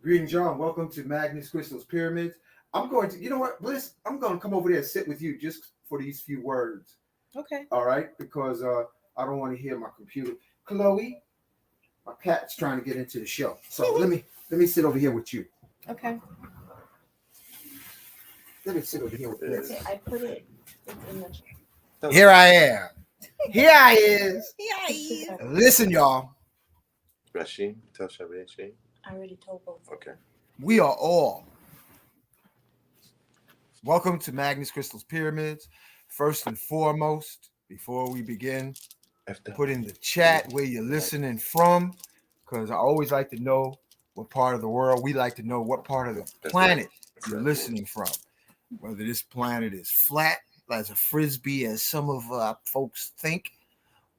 Greetings, John. Welcome to Magnus Crystal's Pyramids. I'm going to, you know what, Bliss? I'm going to come over there and sit with you just for these few words. Okay. All right, because I don't want to hear my computer. Chloe, my cat's trying to get into the show, so let me sit over here with you. Okay. Let me sit over here with Bliss. Okay, I put it. It's in the. Here I am. Here I is. Yeah. Listen, y'all. Rasheen, tell Shabby Sheen. I already told both. Okay. We are all. Welcome to Magnus Crystal's Pyramids. First and foremost, before we begin, put in the chat where you're listening from, because I always like to know what part of the world. We like to know what part of the planet you're listening from. Whether this planet is flat as a frisbee, as some of folks think,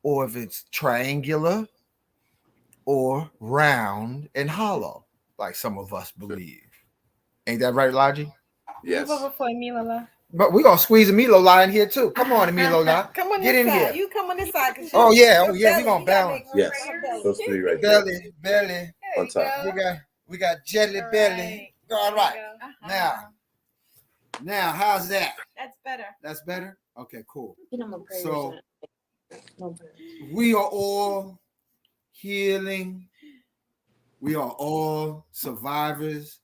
or if it's triangular or round and hollow, like some of us believe. Ain't that right, Logi? Yes. Move over for Emila. But we're gonna squeeze Emilo line here too. Come on, Emilo line. Come on Get this in side. here. You come on this side. Oh yeah, we're gonna balance. Yes. Those three right there. Belly. On top. We got jelly belly. All right. Now, how's that? That's better. That's better? Okay, cool. So So we are all healing. We are all survivors.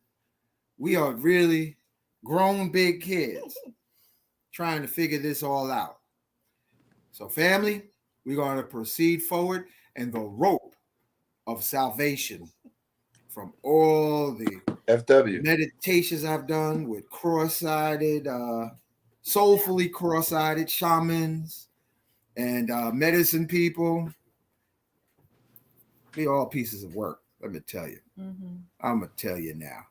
We are really grown big kids trying to figure this all out. So, family, we're going to proceed forward, and the rope of salvation from all the FW. meditations I've done with cross-sided, soulfully cross-sided shamans and medicine people. They all pieces of work, let me tell you. I'm going to tell you now.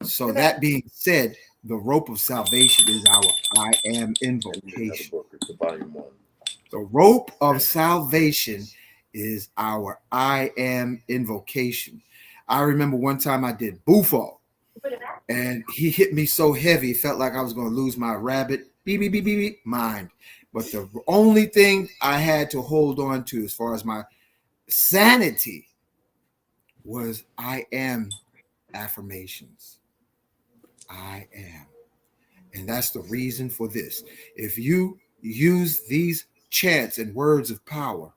So that being said, the rope of salvation is our I am invocation. It's volume 1. The rope of salvation is our I am invocation. I remember one time I did Bufo, and he hit me so heavy, it felt like I was going to lose my rabbit beep mind. But the only thing I had to hold on to as far as my sanity was I am affirmations. I am. And that's the reason for this. If you use these chants and words of power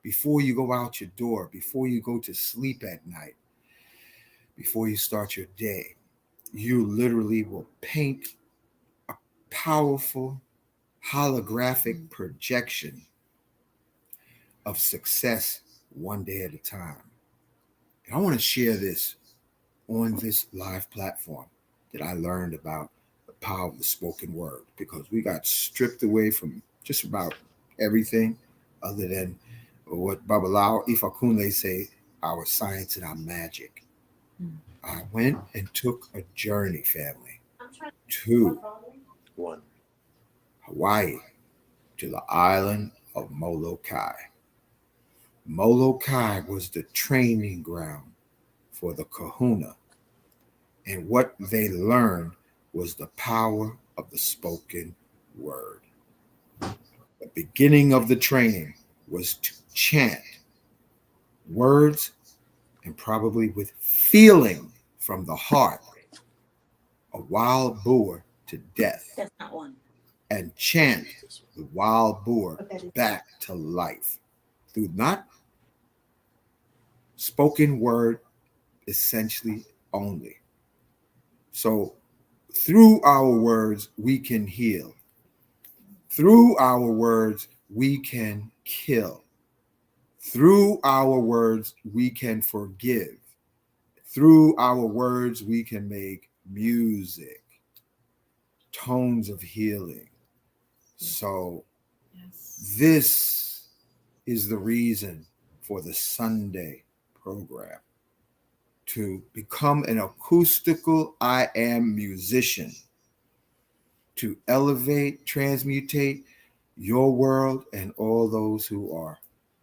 before you go out your door, before you go to sleep at night, before you start your day, you literally will paint a powerful holographic projection of success one day at a time. And I want to share this on this live platform that I learned about the power of the spoken word, because we got stripped away from just about everything other than what Babalao Ifakunle say, our science and our magic. I went and took a journey, family, to Hawaii, to the island of Molokai. Molokai was the training ground for the kahuna. And what they learned was the power of the spoken word. The beginning of the training was to chant words, and probably with feeling from the heart, a wild boar to death. that's not one. And chant the wild boar back to life through not spoken word, essentially only. So through our words, we can heal. Through our words, we can kill. Through our words, we can forgive. Through our words, we can make music, tones of healing. So this is the reason for the Sunday program, to become an acoustical I am musician, to elevate, transmutate your world and all those who are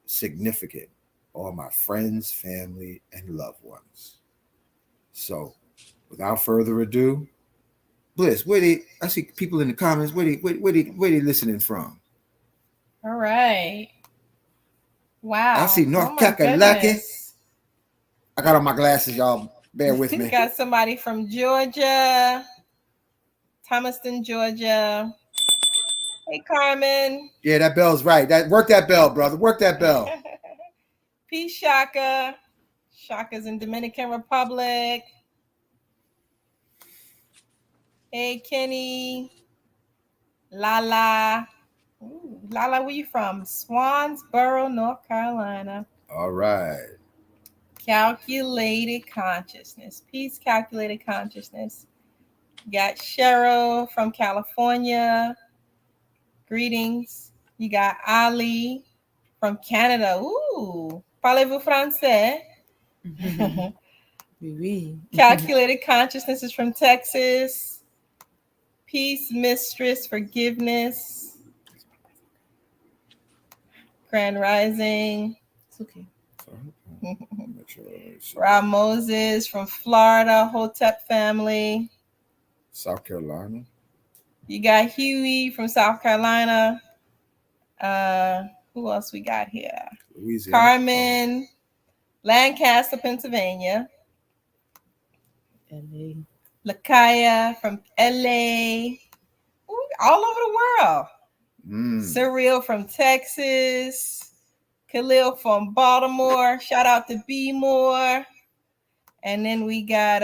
significant, all my friends, family, and loved ones. So without further ado, Bliss, I see people in the comments, where they listening from? All right. Wow. I see North Kakalaki. I got on my glasses, y'all. Bear with me. We got somebody from Georgia, Thomaston, Georgia. Hey, Carmen. Yeah, that bell's right. Work that bell, brother. Work that bell. Peace, Shaka. Shaka's in Dominican Republic. Hey, Kenny. Lala. Ooh, Lala, where you from? Swansboro, North Carolina. All right. Calculated consciousness. Peace, calculated consciousness. Got Cheryl from California. Greetings. You got Ali from Canada. Ooh. Parlez-vous français? Oui. Calculated consciousness is from Texas. Peace, mistress, forgiveness. Grand Rising. It's okay. Rob Moses from Florida, Hotep family. South Carolina. You got Huey from South Carolina. Who else we got here? Louisiana. Carmen, Lancaster, Pennsylvania. LA. Lakaya from LA. Ooh, all over the world. Cyril from Texas. Khalil from Baltimore. Shout out to B More. And then we got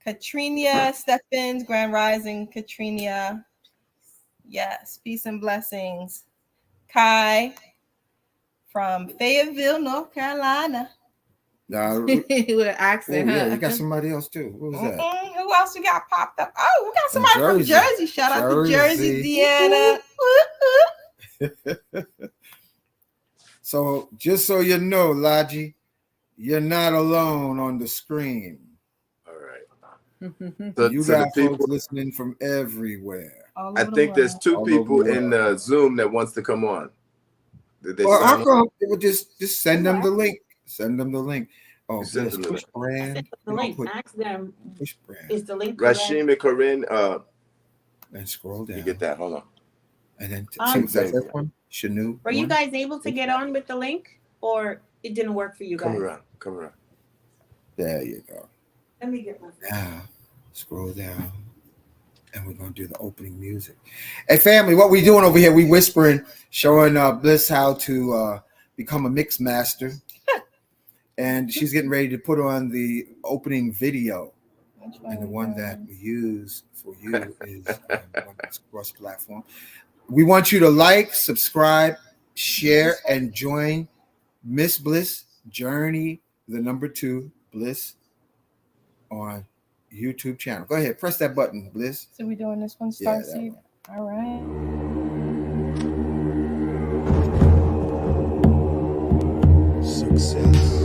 Katrina Stephens, Grand Rising Katrina. Yes, peace and blessings. Kai from Fayetteville, North Carolina. With an accent, yeah, huh? we got somebody else too. What was that? Who else we got popped up? Oh, we got somebody from Jersey. Shout out to Jersey, Deanna. So just so you know, Laji, you're not alone on the screen. All right. You got folks listening from everywhere. I think there's two people in Zoom that wants to come on. Did they just send them the link. Send them the link. Oh, this push brand. The link. Ask them. Push brand. Is the link Rashim and Corinne. And scroll down. You get that? Hold on. And then that one. Shanu. Were you guys able to get on with the link, or it didn't work for you guys? Come around. There you go. Let me get my phone. Now scroll down, and we're gonna do the opening music. Hey, family, what we doing over here? We whispering, showing Bliss how to become a mix master. And she's getting ready to put on the opening video. And the one that we use for you is one that's cross-platform. We want you to like, subscribe, share, and join Miss Bliss Journey, the number 2 Bliss on YouTube channel. Go ahead, press that button, Bliss. So we doing this one, Starseed? All right. Success.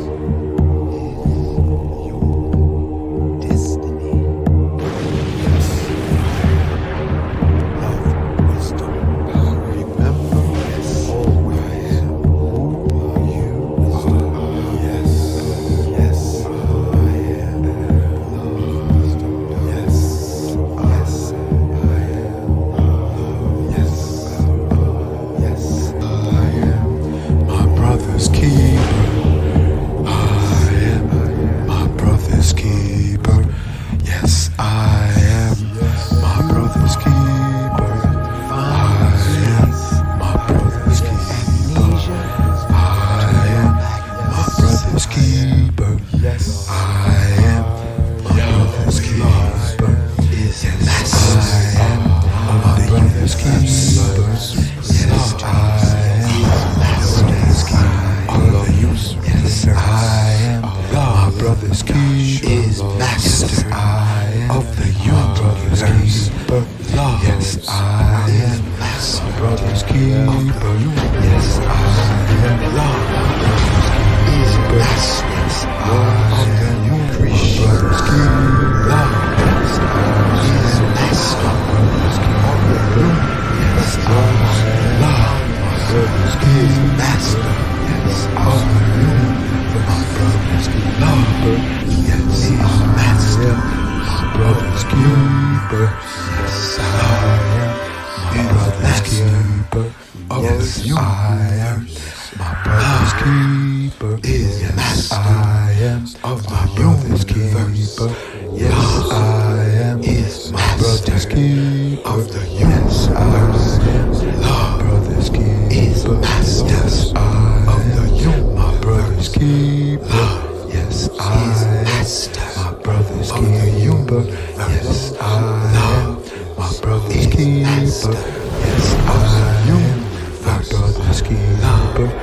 Yes, I am. my brother's keeper. Yes, I am my brother's keeper. Yes, I am my brother's keeper. Yes, I am my brother's keeper. Yes, I am my brother's keeper. Yes, I am my brother's keeper. Yes, I am my brother's keeper. Yes, I am my brother's keeper. Yes, I am my brother's keeper. Yes,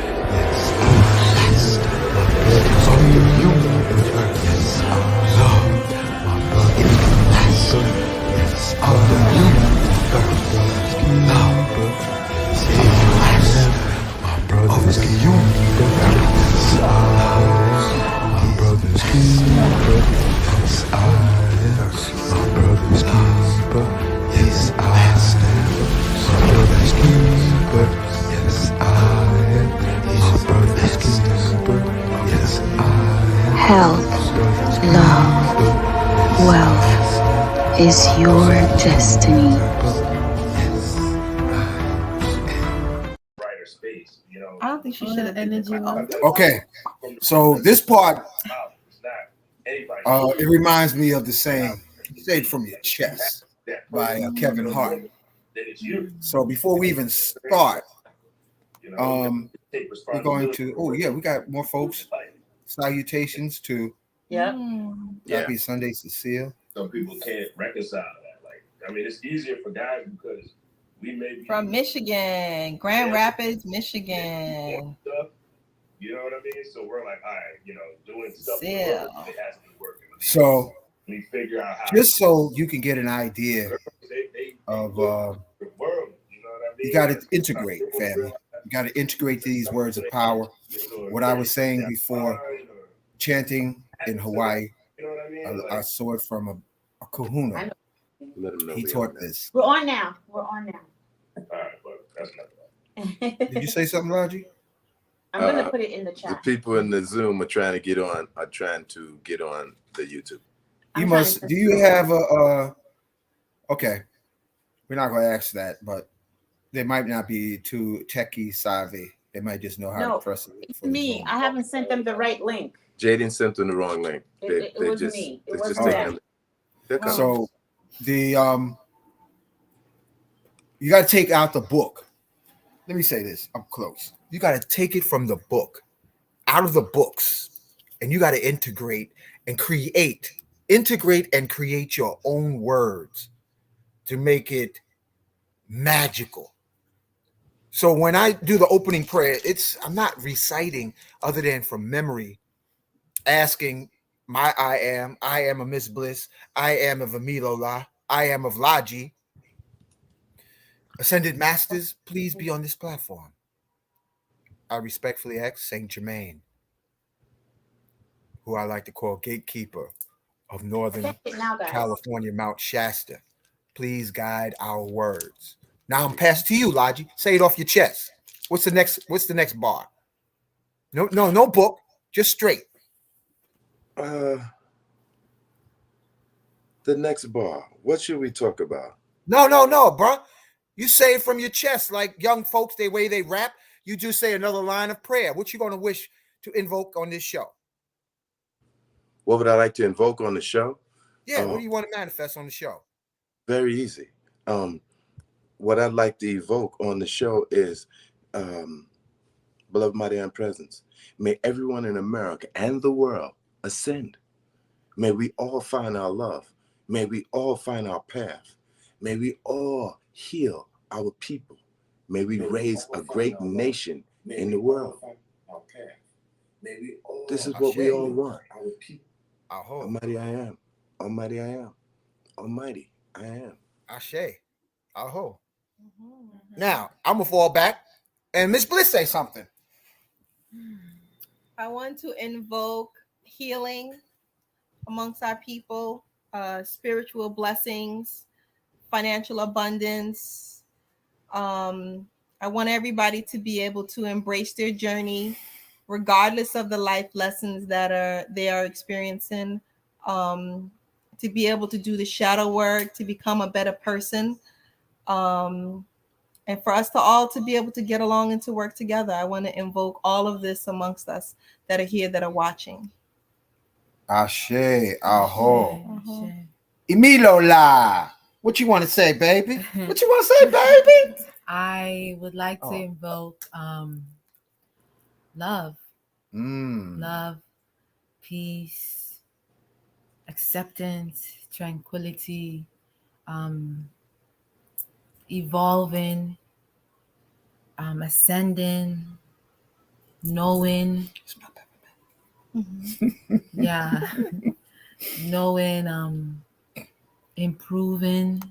I am my brother's keeper. Yes, I am my brother's keeper. My brother's keeper. Yes, I am my brother's keeper. Yes, I am my brother's keeper. Yes, I am my brother's keeper. Yes, I am my brother's keeper. Yes, I am. Health, love, wealth is your destiny. I don't think she should have energy. Okay, so this part, it reminds me of the saying, "Say it from your chest" by Kevin Hart. So before we even start, we're going to, oh yeah, we got more folks. Salutations to Happy Sunday, Cecile. Some people can't reconcile that. Like, I mean, it's easier for guys because we may be from Michigan, Grand Rapids, Michigan. Stuff, you know what I mean? So we're like, all right, doing stuff. It has to be working. So we figure out how just so you can get an idea of the world, you know what I mean? you got to integrate, family. You got to integrate these words of power. What I was saying before, chanting in Hawaii, I saw it from a kahuna. He taught this. We're on now. All right, but that's not bad. Did you say something, Raji? I'm gonna put it in the chat. The people in the Zoom are trying to get on the YouTube. You must. Do you have a? Okay, we're not going to ask that, but they might not be too techie savvy. They might just know how to press it. It's me. I haven't sent them the right link. Jaden sent them the wrong link. It was me. It wasn't them. So the you got to take out the book. Let me say this. I'm close. You got to take it from the book, out of the books, and you got to integrate and create your own words to make it magical. So when I do the opening prayer, I'm not reciting other than from memory, asking I am a Miss Bliss, I am of Amilola, I am of Laji. Ascended Masters, please be on this platform. I respectfully ask Saint Germain, who I like to call gatekeeper of Northern California, Mount Shasta. Please guide our words. Now I'm passing to you, Laji. Say it off your chest. What's the next bar? No book, just straight. The next bar. What should we talk about? No, bro. You say it from your chest, like young folks, the way they rap. You just say another line of prayer. What you gonna wish to invoke on this show? What would I like to invoke on the show? Yeah, what do you want to manifest on the show? Very easy. What I'd like to evoke on the show is, beloved mighty and presence. May everyone in America and the world ascend. May we all find our love. May we all find our path. May we all heal our people. May we raise a great nation in the world. This is what we all want. Almighty I am. Almighty I am. Almighty I am. Ashe. Aho. Now, I'm going to fall back and Miss Bliss say something. I want to invoke healing amongst our people, spiritual blessings, financial abundance. I want everybody to be able to embrace their journey, regardless of the life lessons that they are experiencing, to be able to do the shadow work, to become a better person, And for us to all to be able to get along and to work together, I want to invoke all of this amongst us that are here, that are watching. Ashe, aho. Ashe. Emilo la. What you want to say, baby? What you want to say, baby? I would like to invoke love. Love, peace, acceptance, tranquility, evolving, ascending, knowing. Yeah. Knowing, improving,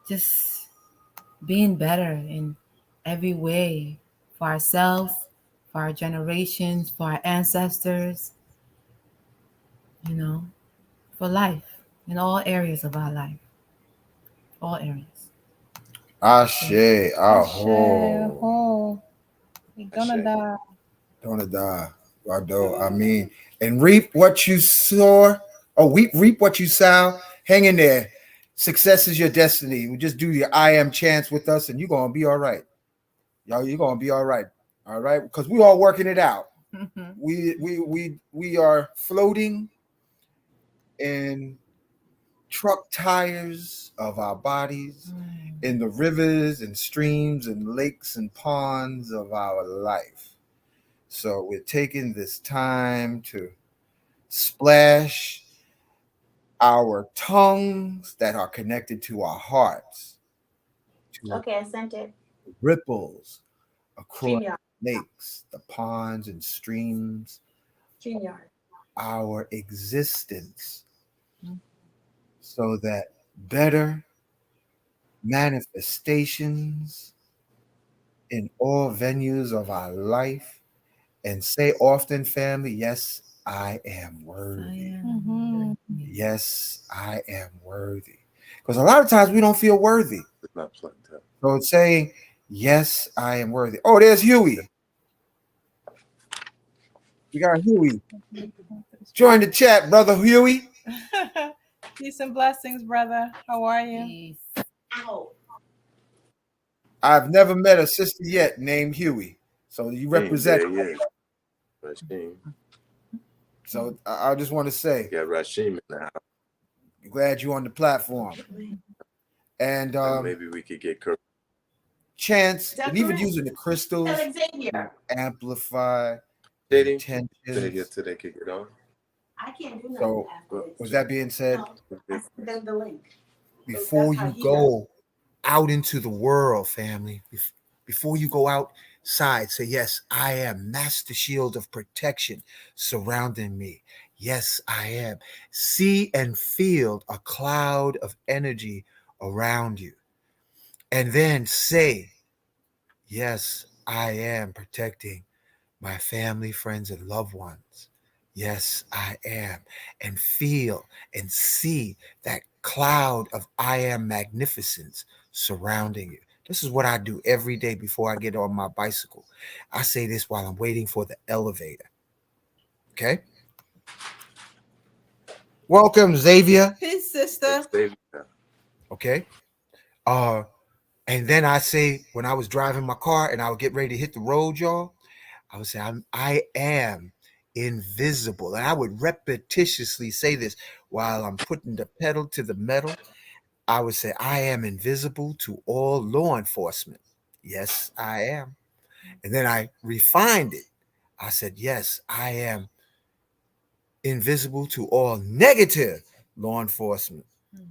just being better in every way for ourselves, for our generations, for our ancestors, for life, in all areas of our life. All areas. Ashe, aho. We're gonna die. Gonna die. I mean, and reap what you sow. Oh, reap what you sow. Hang in there. Success is your destiny. We just do your I am chants with us, and you're gonna be all right. Y'all, you're gonna be all right. All right, because we all working it out. We are floating in truck tires of our bodies, in the rivers and streams and lakes and ponds of our life. So we're taking this time to splash our tongues that are connected to our hearts. Okay, I sent it. Ripples across StreamYard. lakes, the ponds and streams, StreamYard. our existence, so that better manifestations in all venues of our life. And say often, family, yes, I am worthy. Yes, I am worthy. Because a lot of times we don't feel worthy. So it's saying, yes, I am worthy. Oh, there's Huey. We got Huey. Join the chat, brother Huey. Peace and blessings, brother. How are you? Ow. I've never met a sister yet named Huey. So you represent. Rashim. So I just want to say, Yeah, Rashim in the house. Glad you're on the platform. And maybe we could get Kirk. Chance, and even using the crystals, amplify intentions. So they could get on. I can't do nothing. So, with that being said, I sent the link. before you go out into the world, family, before you go outside, say, yes, I am master shield of protection surrounding me. Yes, I am. See and feel a cloud of energy around you. And then say, yes, I am protecting my family, friends, and loved ones. Yes, I am. And feel and see that cloud of I am magnificence surrounding you. This is what I do every day before I get on my bicycle. I say this while I'm waiting for the elevator. Okay? Welcome, Xavier. Peace, sister. Okay? And then I say, when I was driving my car and I would get ready to hit the road, y'all, I would say, I am invisible. And I would repetitiously say this while I'm putting the pedal to the metal. I would say, I am invisible to all law enforcement. Yes, I am. And then I refined it. I said, yes, I am invisible to all negative law enforcement.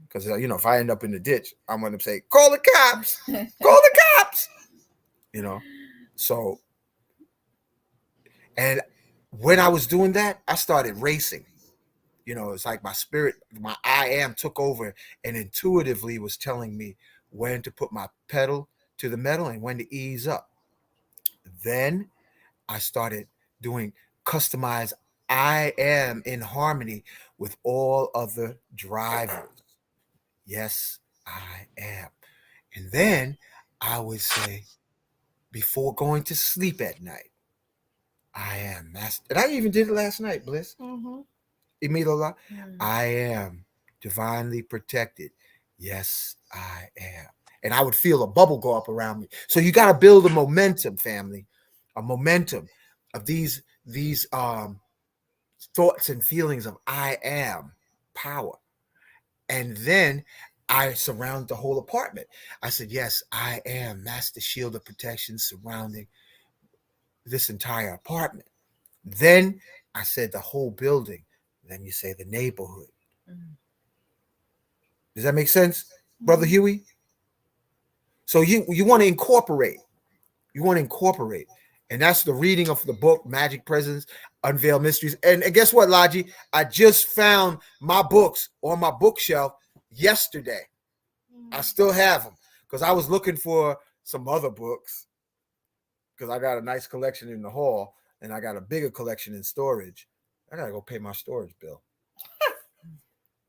Because, if I end up in the ditch, I'm going to say, call the cops, call the cops, So, and when I was doing that, I started racing. It's like my spirit, my I am took over and intuitively was telling me when to put my pedal to the metal and when to ease up. Then I started doing customized I am in harmony with all other drivers. Yes, I am. And then I would say, before going to sleep at night, I am master. And I even did it last night, Bliss. I am divinely protected. Yes, I am. and I would feel a bubble go up around me. So you got to build a momentum, family, a momentum of these thoughts and feelings of I am power. And then I surrounded the whole apartment. I said, yes, I am. That's the shield of protection surrounding this entire apartment. Then I said the whole building. Then you say the neighborhood. Does that make sense, Brother Huey? So you want to incorporate. You want to incorporate. And that's the reading of the book, Magic Presence, Unveiled Mysteries. And guess what, Logi? I just found my books on my bookshelf yesterday. I still have them because I was looking for some other books because I got a nice collection in the hall and I got a bigger collection in storage. I got to go pay my storage bill.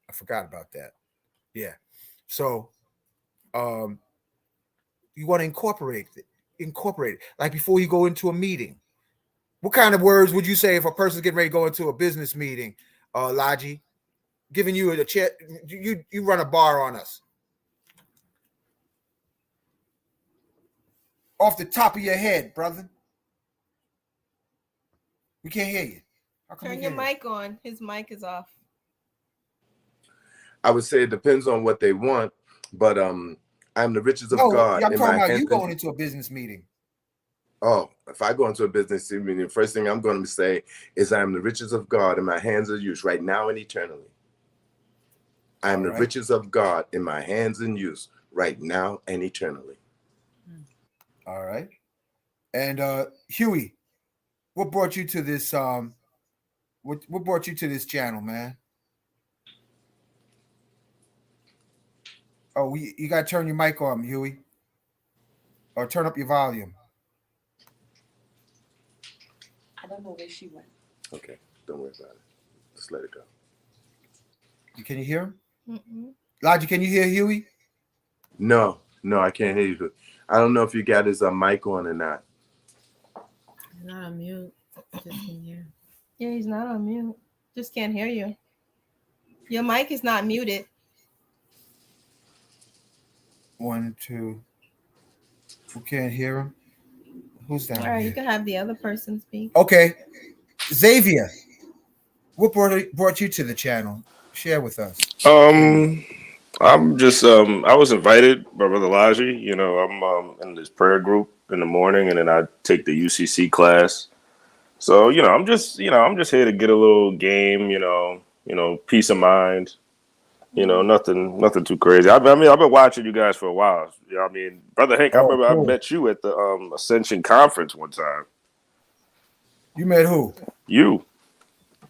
I forgot about that. Yeah. So you want to incorporate it. Like before you go into a meeting. What kind of words would you say if a person's getting ready to go into a business meeting, Logi? Giving you a chat, you run a bar on us. Off the top of your head, brother. We can't hear you. Turn your mic on. His mic is off. I would say it depends on what they want, but I'm the riches of God. I'm talking about you going into a business meeting. Oh, if I go into a business meeting, the first thing I'm going to say is I am the riches of God in my hands are used right now and eternally. I am the riches of God in my hands and use right now and eternally. All right. And Huey, what brought you to this what brought you to this channel, man? Oh, you got to turn your mic on, Huey. Or turn up your volume. I don't know where she went. Okay, don't worry about it. Just let it go. Can you hear him? Logi, can you hear Huey? No, I can't hear you. I don't know if you got his mic on or not. He's not on mute. Just can hear. Yeah, he's not on mute. Just can't hear you. Your mic is not muted. 1, 2. Who can't hear him? Who's down? All right, here? you can have the other person speak. Okay. Xavier, what brought you to the channel? Share with us. I'm just I was invited by Brother Laji. You know, I'm in this prayer group in the morning, and then I take the UCC class. So I'm just here to get a little game. Peace of mind. Nothing too crazy. I've been watching you guys for a while. Brother Hank, I remember cool. I met you at the Ascension conference one time. You met who? You.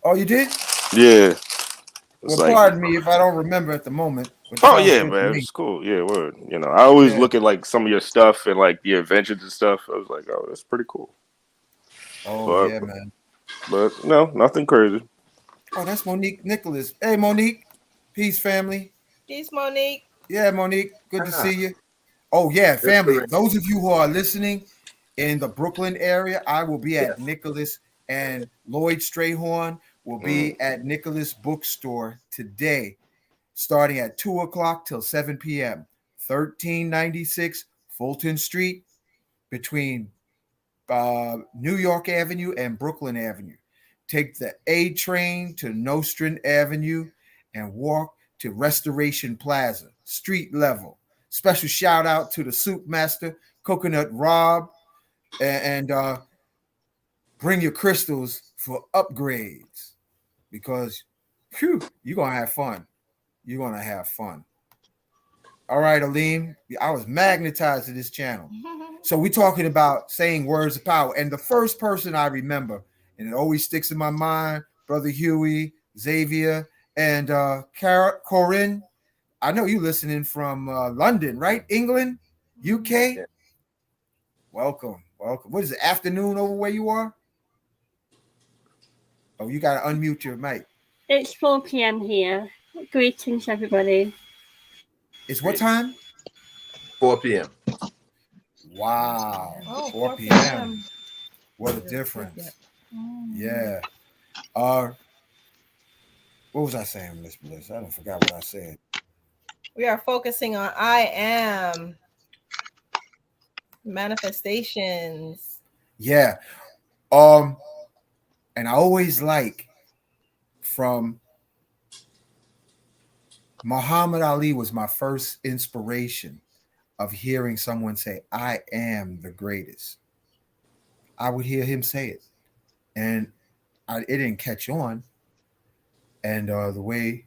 Oh, you did? Yeah. Well, pardon me if I don't remember at the moment. Oh yeah, man, it's cool. Yeah, word. I always look at like some of your stuff and like your inventions and stuff. I was like, oh, that's pretty cool. Oh yeah, man. But no, nothing crazy. Oh, that's Monique Nicholas. Hey, Monique. Peace, family. Peace, Monique. Yeah, Monique. Good to see you. Oh yeah, family. Those of you who are listening in the Brooklyn area, I will be at Nicholas, and Lloyd Strayhorn will be at Nicholas Bookstore today, starting at 2 o'clock till 7 p.m. 1396 Fulton Street, between New York Avenue and Brooklyn Avenue. Take the A train to Nostrand Avenue and walk to Restoration Plaza, street level. Special shout out to the Soup Master, Coconut Rob, and bring your crystals for upgrades, because you're going to have fun. You're going to have fun. All right, Aleem, I was magnetized to this channel. So we're talking about saying words of power. And the first person I remember, and it always sticks in my mind, Brother Huey, Xavier, and Corinne. I know you listening from London, right? England, UK? Yeah. Welcome. What is it, afternoon over where you are? Oh, you got to unmute your mic. It's 4 p.m. here. Greetings, everybody. It's what time? 4 p.m. Wow. Oh, 4 p.m. What a difference. Yeah. What was I saying, Miss Bliss? I don't forgot what I said. We are focusing on I am. Manifestations. Yeah. And I always like from Muhammad Ali was my first inspiration of hearing someone say, I am the greatest. I would hear him say it. And it didn't catch on. And the way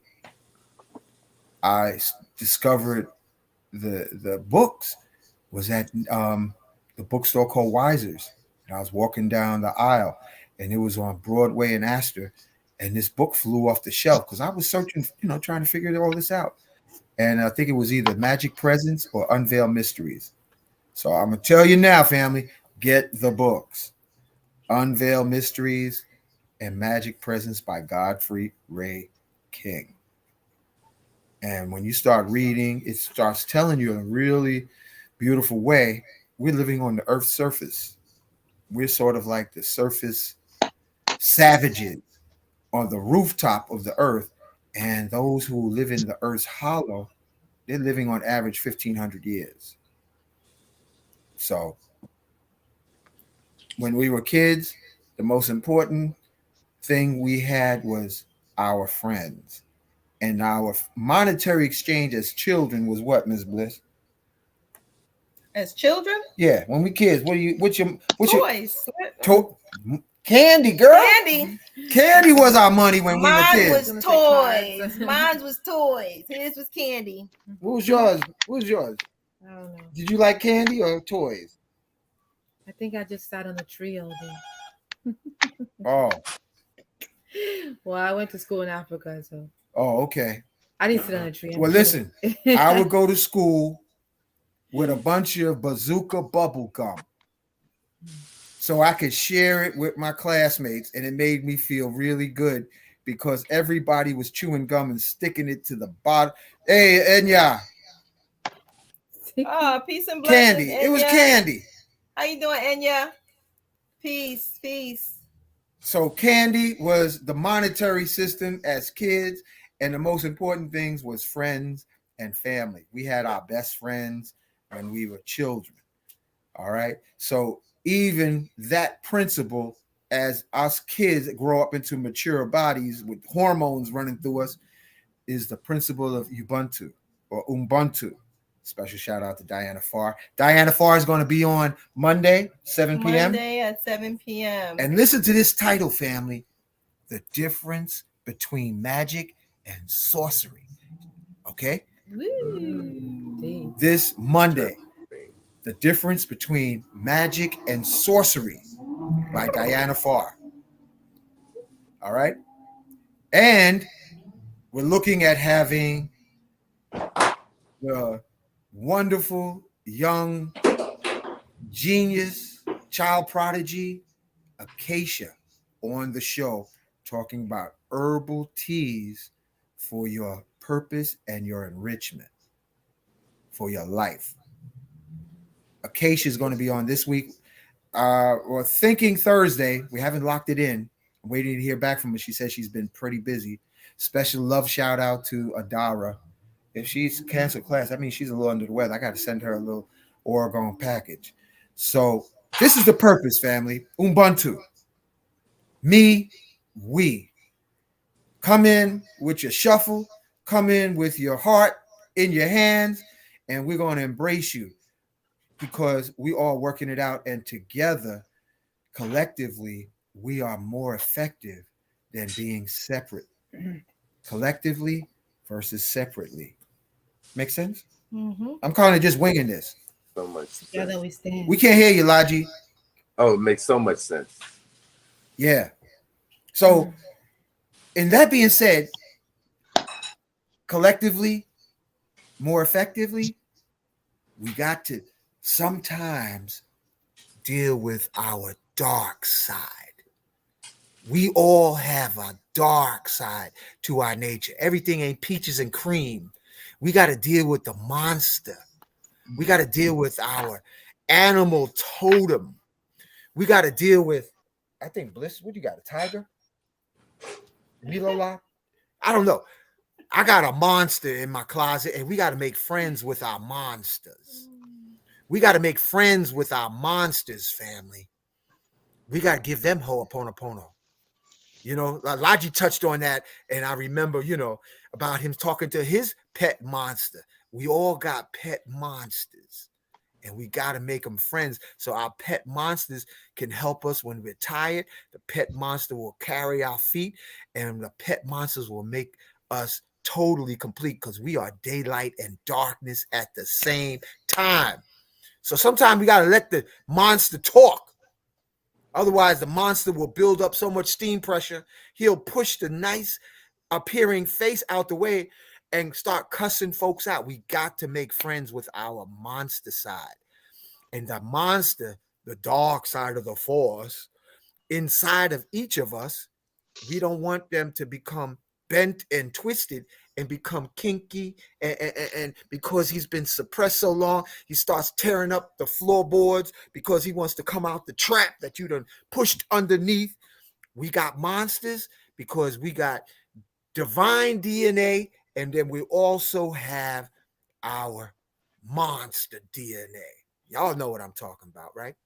I discovered the books was at the bookstore called Weiser's. And I was walking down the aisle, and it was on Broadway and Astor. And this book flew off the shelf because I was searching, trying to figure all this out. And I think it was either Magic Presence or Unveiled Mysteries. So I'm going to tell you now, family, get the books. Unveiled Mysteries and Magic Presence by Godfrey Ray King. And when you start reading, it starts telling you in a really beautiful way, we're living on the Earth's surface. We're sort of like the surface savages on the rooftop of the Earth. And those who live in the Earth's hollow, they're living on average 1,500 years. So when we were kids, the most important thing we had was our friends. And our monetary exchange as children was what, Ms. Bliss? As children? Yeah, when we kids, what's your toys? Candy, girl. Candy Was our money when we were kids. Mine was toys. Mine was toys. His was candy. What was yours? I don't know. Did you like candy or toys? I think I just sat on a tree all day. Oh. Well, I went to school in Africa, so. Oh, okay. I didn't sit on a tree. Well, listen, I would go to school with a bunch of bazooka bubble gum so I could share it with my classmates, and it made me feel really good because everybody was chewing gum and sticking it to the bottom. Hey, Enya. Peace and blessings. Candy. Enya. It was candy. How you doing, Enya? Peace. So candy was the monetary system as kids, and the most important things was friends and family. We had our best friends when we were children. All right. So even that principle, as us kids grow up into mature bodies with hormones running through us, is the principle of Ubuntu or Ubuntu. Special shout out to Diana Farr. Diana Farr is going to be on Monday, 7 p.m. Monday at 7 p.m. And listen to this title, family. The difference between magic and sorcery. Okay? Woo. This Monday, the difference between magic and sorcery by Diana Farr. All right? And we're looking at having the wonderful young genius child prodigy Acacia on the show talking about herbal teas for your purpose and your enrichment for your life. Acacia is going to be on this week. Or thinking Thursday. We haven't locked it in. I'm waiting to hear back from her. She says she's been pretty busy. Special love shout out to Adara. If she's canceled class, that means she's a little under the weather. I got to send her a little Oregon package. So this is the purpose, family. Ubuntu. Me, we. Come in with your shuffle. Come in with your heart in your hands. And we're going to embrace you because we all working it out. And together, collectively, we are more effective than being separate. Collectively versus separately. Make sense? Mm-hmm. I'm kind of just winging this. So much. Together we stand. We can't hear you, Laji. Oh, it makes so much sense. Yeah. So, in that being said, collectively, more effectively, we got to sometimes deal with our dark side. We all have a dark side to our nature. Everything ain't peaches and cream. We got to deal with the monster. We got to deal with our animal totem. We got to deal with, I think, Bliss, what do you got, a tiger? Milola? I don't know. I got a monster in my closet, and we got to make friends with our monsters. We got to make friends with our monsters, family. We got to give them ho'oponopono. You know, Logi touched on that, and I remember, you know, about him talking to his pet monster. We all got pet monsters, and we got to make them friends so our pet monsters can help us when we're tired. The pet monster will carry our feet, and the pet monsters will make us totally complete because we are daylight and darkness at the same time. So sometimes we got to let the monster talk. Otherwise, the monster will build up so much steam pressure, he'll push the nice appearing face out the way and start cussing folks out. We got to make friends with our monster side. And the monster, the dark side of the force, inside of each of us, we don't want them to become bent and twisted and become kinky. And because he's been suppressed so long, he starts tearing up the floorboards because he wants to come out the trap that you done pushed underneath. We got monsters because we got divine DNA, and then we also have our monster DNA. Y'all know what I'm talking about, right?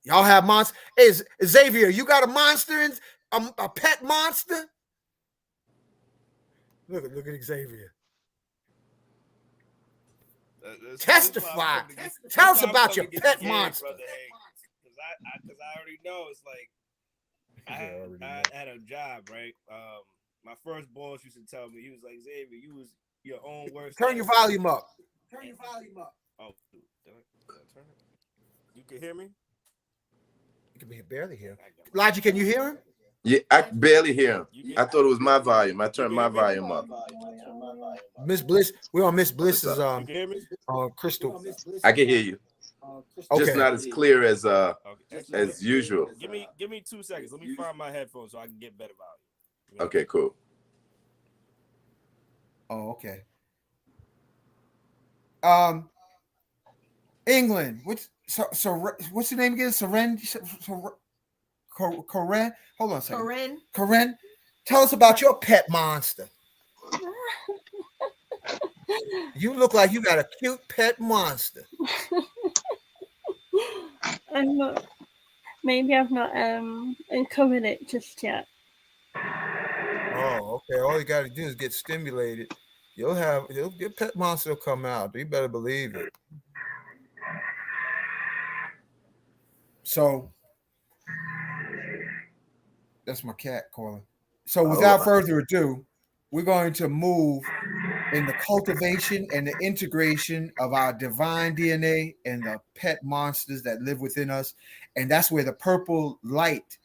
Y'all have monsters. Hey, Xavier, you got a monster, a pet monster? Look at Xavier. Testify. Tell us about your pet monster. Because I already know it's like I had a job, right? My first boss used to tell me, he was like, Xavier, you was your own worst. Turn your volume up. Oh, did I turn it? You can hear me? You can barely hear him. Logic, can you hear him? Yeah, I barely hear him. I thought it was my volume. I turned my volume up. Miss Bliss, we're on Miss Bliss's crystal. I can hear you. Okay. Just not as clear as usual. Give me 2 seconds. Let me find my headphones so I can get better volume. Okay, cool. Oh, okay. England. What's the name again? Corinne. Hold on a second. Corinne, tell us about your pet monster. You look like you got a cute pet monster. Maybe I've not uncovered it just yet. Oh, okay. All you got to do is get stimulated. Your pet monster will come out. You better believe it. So that's my cat calling. So without further ado, we're going to move in the cultivation and the integration of our divine DNA and the pet monsters that live within us. And that's where the purple light,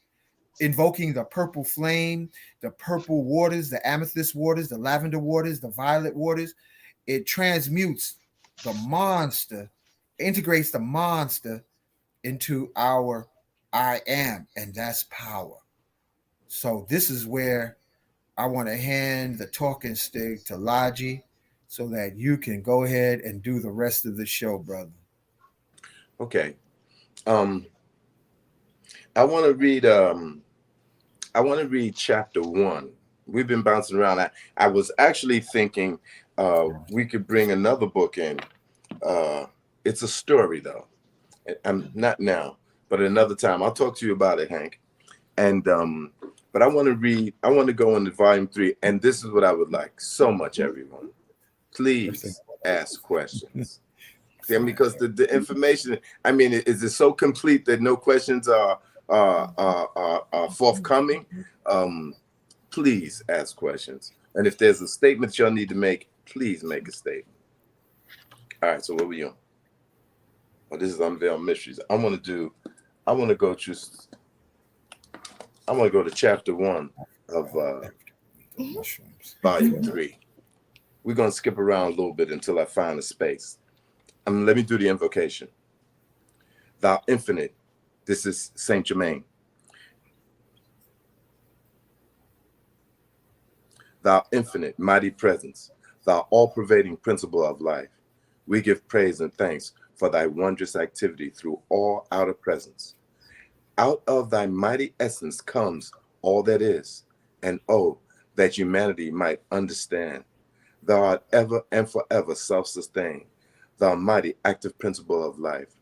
invoking the purple flame, the purple waters, the amethyst waters, the lavender waters, the violet waters, it transmutes the monster, integrates the monster into our I am, and that's power. So this is where I want to hand the talking stick to Logi so that you can go ahead and do the rest of the show, brother. Okay. I want to read chapter 1. We've been bouncing around. I was actually thinking we could bring another book in. It's a story though. I'm not now, but another time. I'll talk to you about it, Hank. And but I want to go into volume 3, and this is what I would like so much, everyone. Please ask questions. Because the information, I mean, is it so complete that no questions are forthcoming? Please ask questions. And if there's a statement y'all need to make, please make a statement. All right, so what we on? Oh, this is Unveiled Mysteries. I want to go to chapter 1 of volume 3. We're going to skip around a little bit until I find a space. Let me do the invocation. Thou infinite, this is Saint Germain. Thou infinite, mighty presence, thou all-pervading principle of life, we give praise and thanks for thy wondrous activity through all outer presence. Out of thy mighty essence comes all that is, and oh, that humanity might understand. Thou art ever and forever self-sustained, the almighty active principle of life.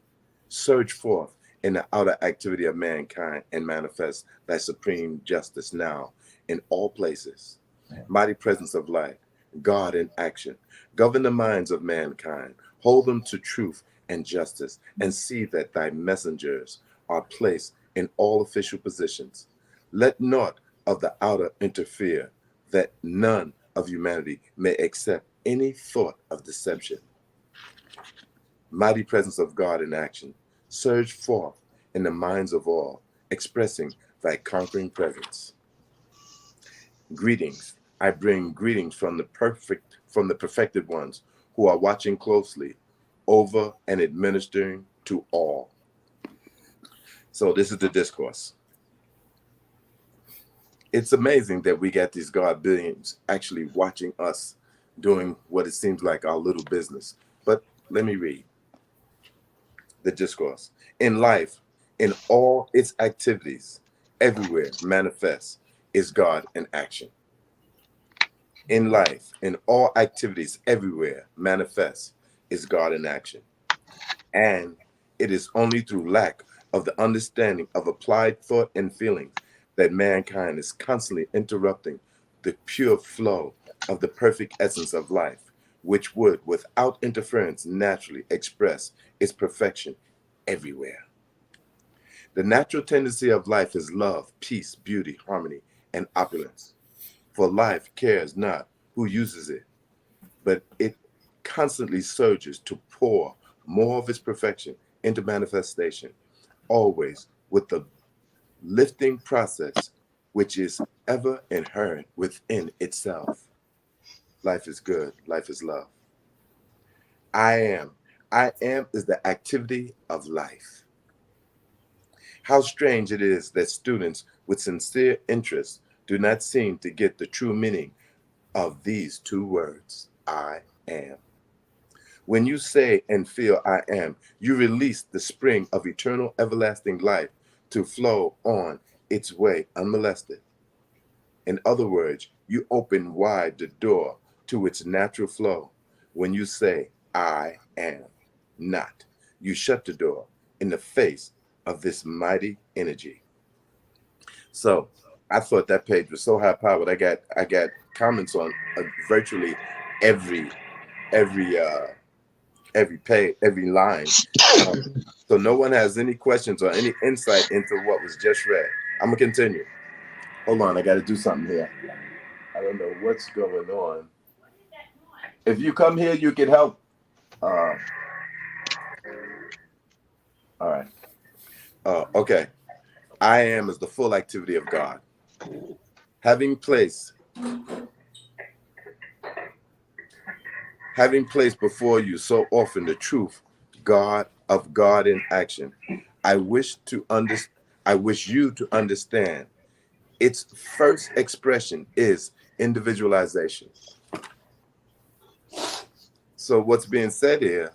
Surge forth in the outer activity of mankind and manifest thy supreme justice now in all places. Mighty presence of life, God in action. Govern the minds of mankind. Hold them to truth and justice, and see that thy messengers are placed in all official positions. Let naught of the outer interfere, that none of humanity may accept any thought of deception. Mighty presence of God in action, surge forth in the minds of all, expressing thy conquering presence. Greetings. I bring greetings from the perfected ones who are watching closely over and administering to all. So this is the discourse. It's amazing that we got these God beings actually watching us doing what it seems like our little business. But let me read the discourse. In life, in all its activities, everywhere manifests is God in action. In life, in all activities, everywhere manifests is God in action. And it is only through lack of the understanding of applied thought and feelings that mankind is constantly interrupting the pure flow of the perfect essence of life, which would, without interference, naturally express its perfection everywhere. The natural tendency of life is love, peace, beauty, harmony, and opulence. For life cares not who uses it, but it constantly surges to pour more of its perfection into manifestation, always with the lifting process which is ever inherent within itself. Life is good, life is love. I am. I am is the activity of life. How strange it is that students with sincere interest do not seem to get the true meaning of these two words, I am. When you say and feel I am, you release the spring of eternal everlasting life to flow on its way unmolested. In other words, you open wide the door to its natural flow. When you say I am not, you shut the door in the face of this mighty energy. So I thought that page was so high powered. I got comments on virtually every page, every line. So no one has any questions or any insight into what was just read. I'm gonna continue. Hold on, I got to do something here. I don't know what's going on. If you come here, you can help. All right. Okay. I am is the full activity of God. Having placed before you so often the truth, God in action, I wish you to understand its first expression is individualization. So what's being said here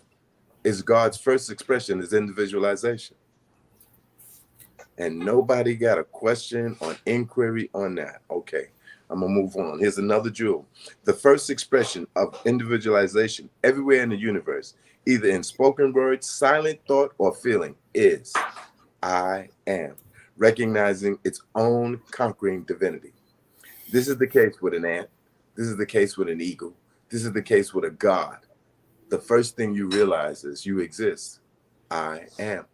is God's first expression is individualization. And nobody got a question or inquiry on that. Okay, I'm gonna move on. Here's another jewel. The first expression of individualization everywhere in the universe, either in spoken words, silent thought, or feeling, is I am, recognizing its own conquering divinity. This is the case with an ant. This is the case with an eagle. This is the case with a god. The first thing you realize is you exist. I am.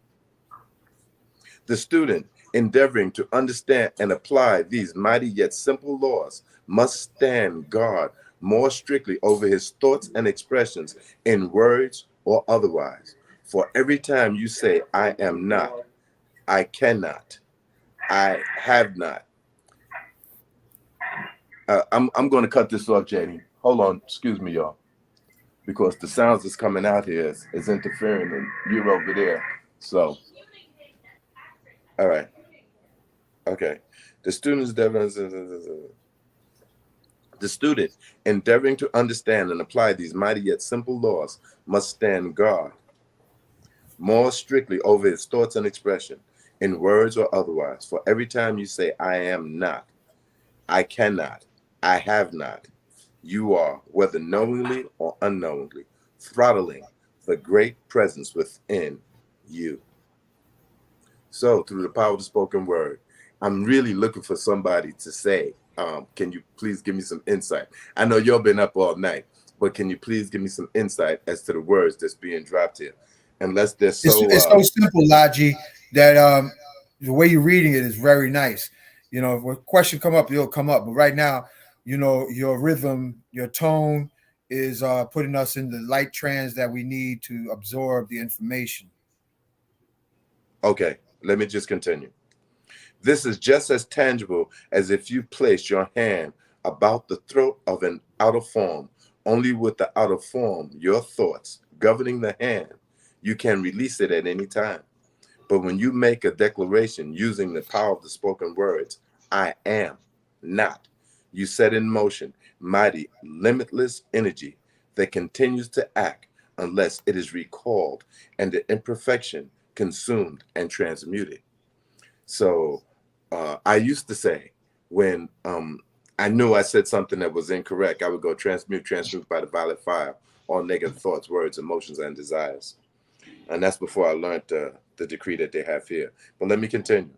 The student, endeavoring to understand and apply these mighty yet simple laws, must stand guard more strictly over his thoughts and expressions in words or otherwise. For every time you say, I am not, I cannot, I have not. I'm going to cut this off, Jenny. Hold on. Excuse me, y'all. Because the sounds that's coming out here is interfering and you're over there. So, all right. Okay. The student endeavoring to understand and apply these mighty yet simple laws must stand guard more strictly over his thoughts and expression in words or otherwise. For every time you say, I am not, I cannot, I have not, you are, whether knowingly or unknowingly, throttling the great presence within you. So, through the power of the spoken word, I'm really looking for somebody to say, can you please give me some insight? I know you've been up all night, but can you please give me some insight as to the words that's being dropped here? Unless they're It's so simple, Laji, that the way you're reading it is very nice. You know, if a question come up, it'll come up. But right now, you know, your rhythm, your tone is putting us in the light trance that we need to absorb the information. Okay, let me just continue. This is just as tangible as if you placed your hand about the throat of an out of form, only with the out of form, your thoughts governing the hand. You can release it at any time. But when you make a declaration using the power of the spoken words, I am not, you set in motion mighty, limitless energy that continues to act unless it is recalled and the imperfection consumed and transmuted. So I used to say when I knew I said something that was incorrect, I would go transmute by the violet fire, all negative thoughts, words, emotions, and desires. And that's before I learned the decree that they have here. But let me continue.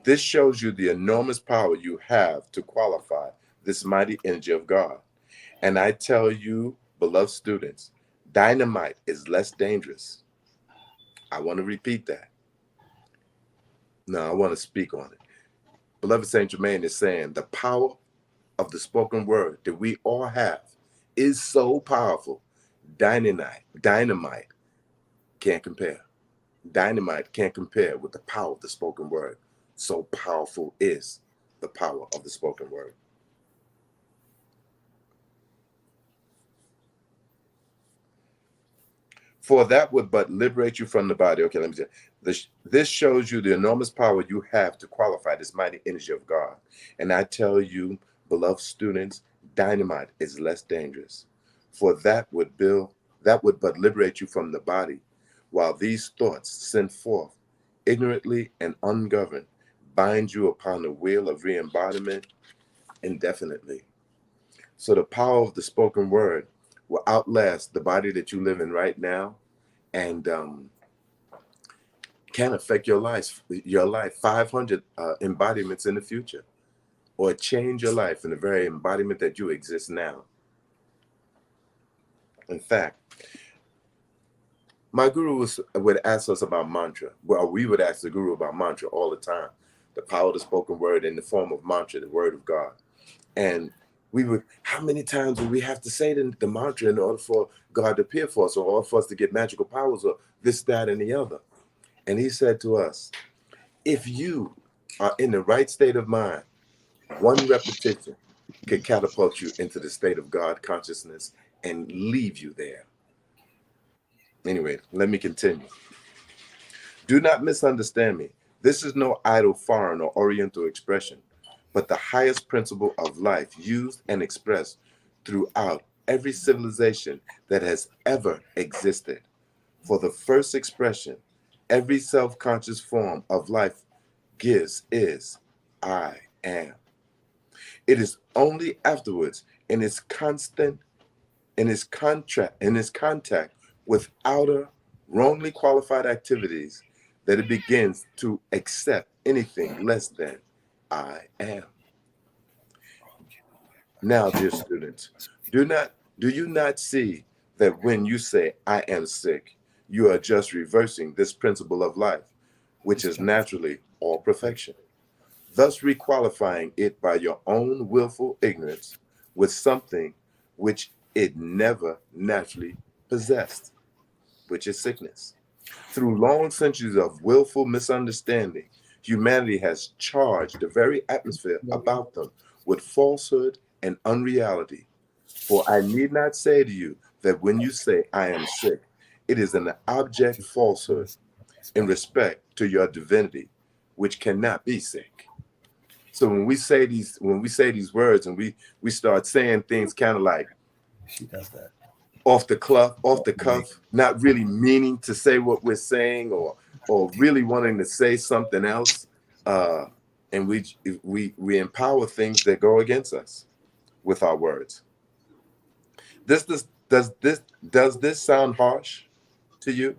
This shows you the enormous power you have to qualify this mighty energy of God. And I tell you, beloved students, dynamite is less dangerous. I want to repeat that. No, I want to speak on it. Beloved Saint Germain is saying the power of the spoken word that we all have is so powerful. Dynamite can't compare. Dynamite can't compare with the power of the spoken word. So powerful is the power of the spoken word. For that would but liberate you from the body. Okay, let me say this shows you the enormous power you have to qualify this mighty energy of God. And I tell you, beloved students, dynamite is less dangerous. For that would but liberate you from the body, while these thoughts sent forth ignorantly and ungoverned bind you upon the wheel of re-embodiment indefinitely. So the power of the spoken word will outlast the body that you live in right now, and can affect your life 500 embodiments in the future, or change your life in the very embodiment that you exist now. In fact, my guru would ask us about mantra. Well, we would ask the guru about mantra all the time. The power of the spoken word in the form of mantra, the word of God. And we would, how many times would we have to say the mantra in order for God to appear for us, or in order for us to get magical powers, or this, that, and the other? And he said to us, if you are in the right state of mind, one repetition could catapult you into the state of God consciousness and leave you there. Anyway, let me continue. Do not misunderstand me. This is no idle foreign or oriental expression, but the highest principle of life used and expressed throughout every civilization that has ever existed. For the first expression every self-conscious form of life gives is I am. It is only afterwards in its contact with outer wrongly qualified activities that it begins to accept anything less than I am. Now, dear students, do you not see that when you say I am sick, you are just reversing this principle of life, which is naturally all perfection, thus requalifying it by your own willful ignorance with something which it never naturally possessed, which is sickness. Through long centuries of willful misunderstanding, humanity has charged the very atmosphere about them with falsehood and unreality. For I need not say to you that when you say I am sick, it is an object falsehood in respect to your divinity, which cannot be sick. So when we say these words, and we start saying things kind of like She does that. off the cuff, not really meaning to say what we're saying, or really wanting to say something else, and we empower things that go against us with our words. Does this sound harsh? to you,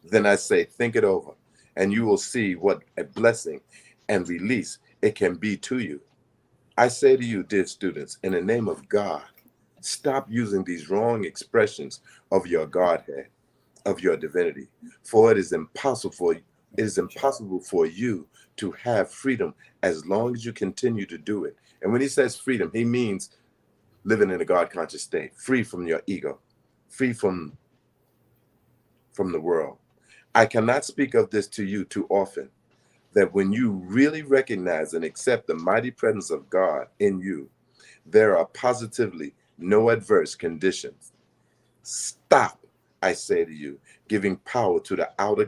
then I say, think it over, and you will see what a blessing and release it can be to you. I say to you, dear students, in the name of God, stop using these wrong expressions of your Godhead, of your divinity, for it is impossible for you to have freedom as long as you continue to do it. And when he says freedom, he means living in a God-conscious state, free from your ego, free from the world. I cannot speak of this to you too often, that when you really recognize and accept the mighty presence of God in you, there are positively no adverse conditions. Stop, I say to you, giving power to the outer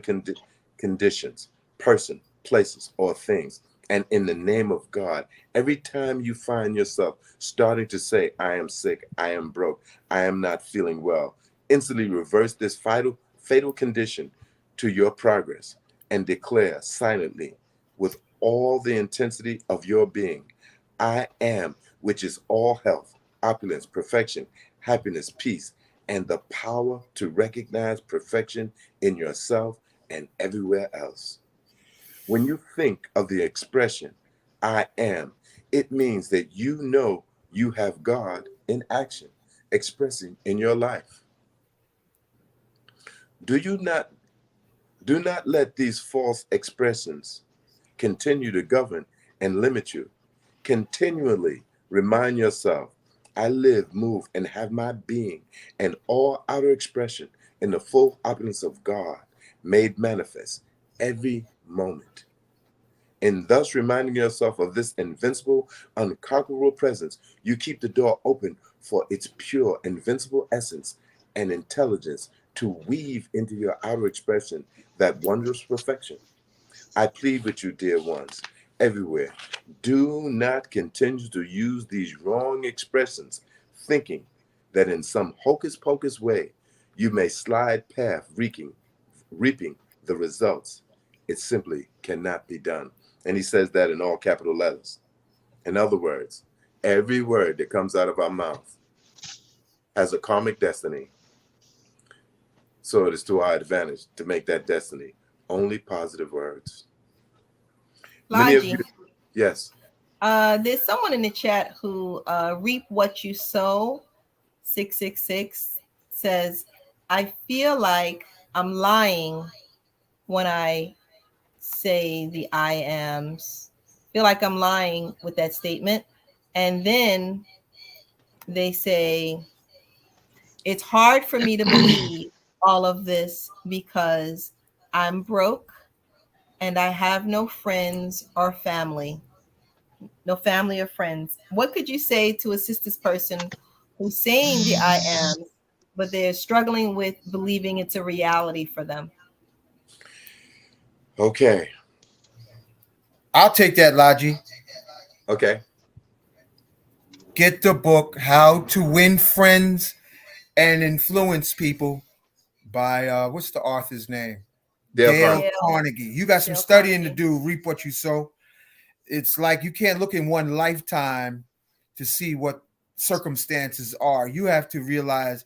conditions, person, places, or things. And in the name of God, every time you find yourself starting to say, I am sick, I am broke, I am not feeling well, instantly reverse this fatal condition to your progress and declare silently with all the intensity of your being, I am, which is all health, opulence, perfection, happiness, peace, and the power to recognize perfection in yourself and everywhere else. When you think of the expression, I am, it means that you know you have God in action, expressing in your life. Do not let these false expressions continue to govern and limit you. Continually remind yourself, I live, move, and have my being and all outer expression in the full opulence of God made manifest every moment. In thus reminding yourself of this invincible, unconquerable presence, you keep the door open for its pure, invincible essence and intelligence to weave into your outer expression that wondrous perfection. I plead with you, dear ones, everywhere, do not continue to use these wrong expressions, thinking that in some hocus pocus way you may slide past reaping the results. It simply cannot be done. And he says that in all capital letters. In other words, every word that comes out of our mouth has a karmic destiny. So it is to our advantage to make that destiny only positive words. Many of you, Logi, yes. there's someone in the chat who reap what you sow. 666 says, I feel like I'm lying when I say the I ams. Feel like I'm lying with that statement. And then they say, it's hard for me to believe all of this because I'm broke and I have no friends or family. No family or friends. What could you say to assist this person who's saying the I am, but they're struggling with believing it's a reality for them? Okay. I'll take that, Logi. Okay. Get the book How to Win Friends and Influence People by what's the author's name? Dale Carnegie. You got some studying to do. Reap what you sow. It's like you can't look in one lifetime to see what circumstances are. You have to realize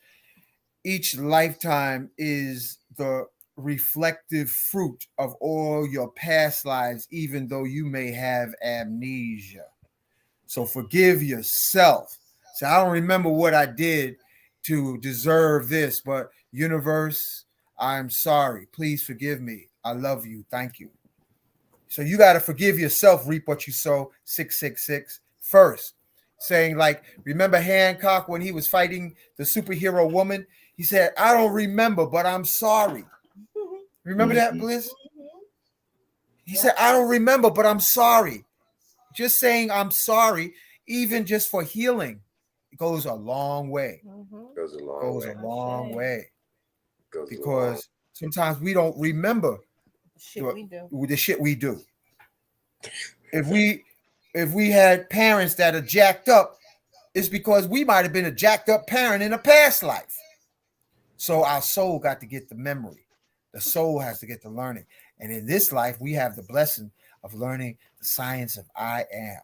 each lifetime is the reflective fruit of all your past lives, even though you may have amnesia. So forgive yourself. So I don't remember what I did to deserve this, but universe, I'm sorry. Please forgive me. I love you. Thank you. So you got to forgive yourself, reap what you sow, 666 first. Saying, like, remember Hancock when he was fighting the superhero woman? He said, I don't remember, but I'm sorry. Remember that, Bliss? He said, I don't remember, but I'm sorry. Just saying I'm sorry, even just for healing, it goes a long way. Goes a long goes way. a long way. Goes Because sometimes we don't remember the shit we do. If we had parents that are jacked up, it's because we might have been a jacked up parent in a past life. So our soul got to get the memory. The soul has to get the learning. And in this life, we have the blessing of learning the science of I am.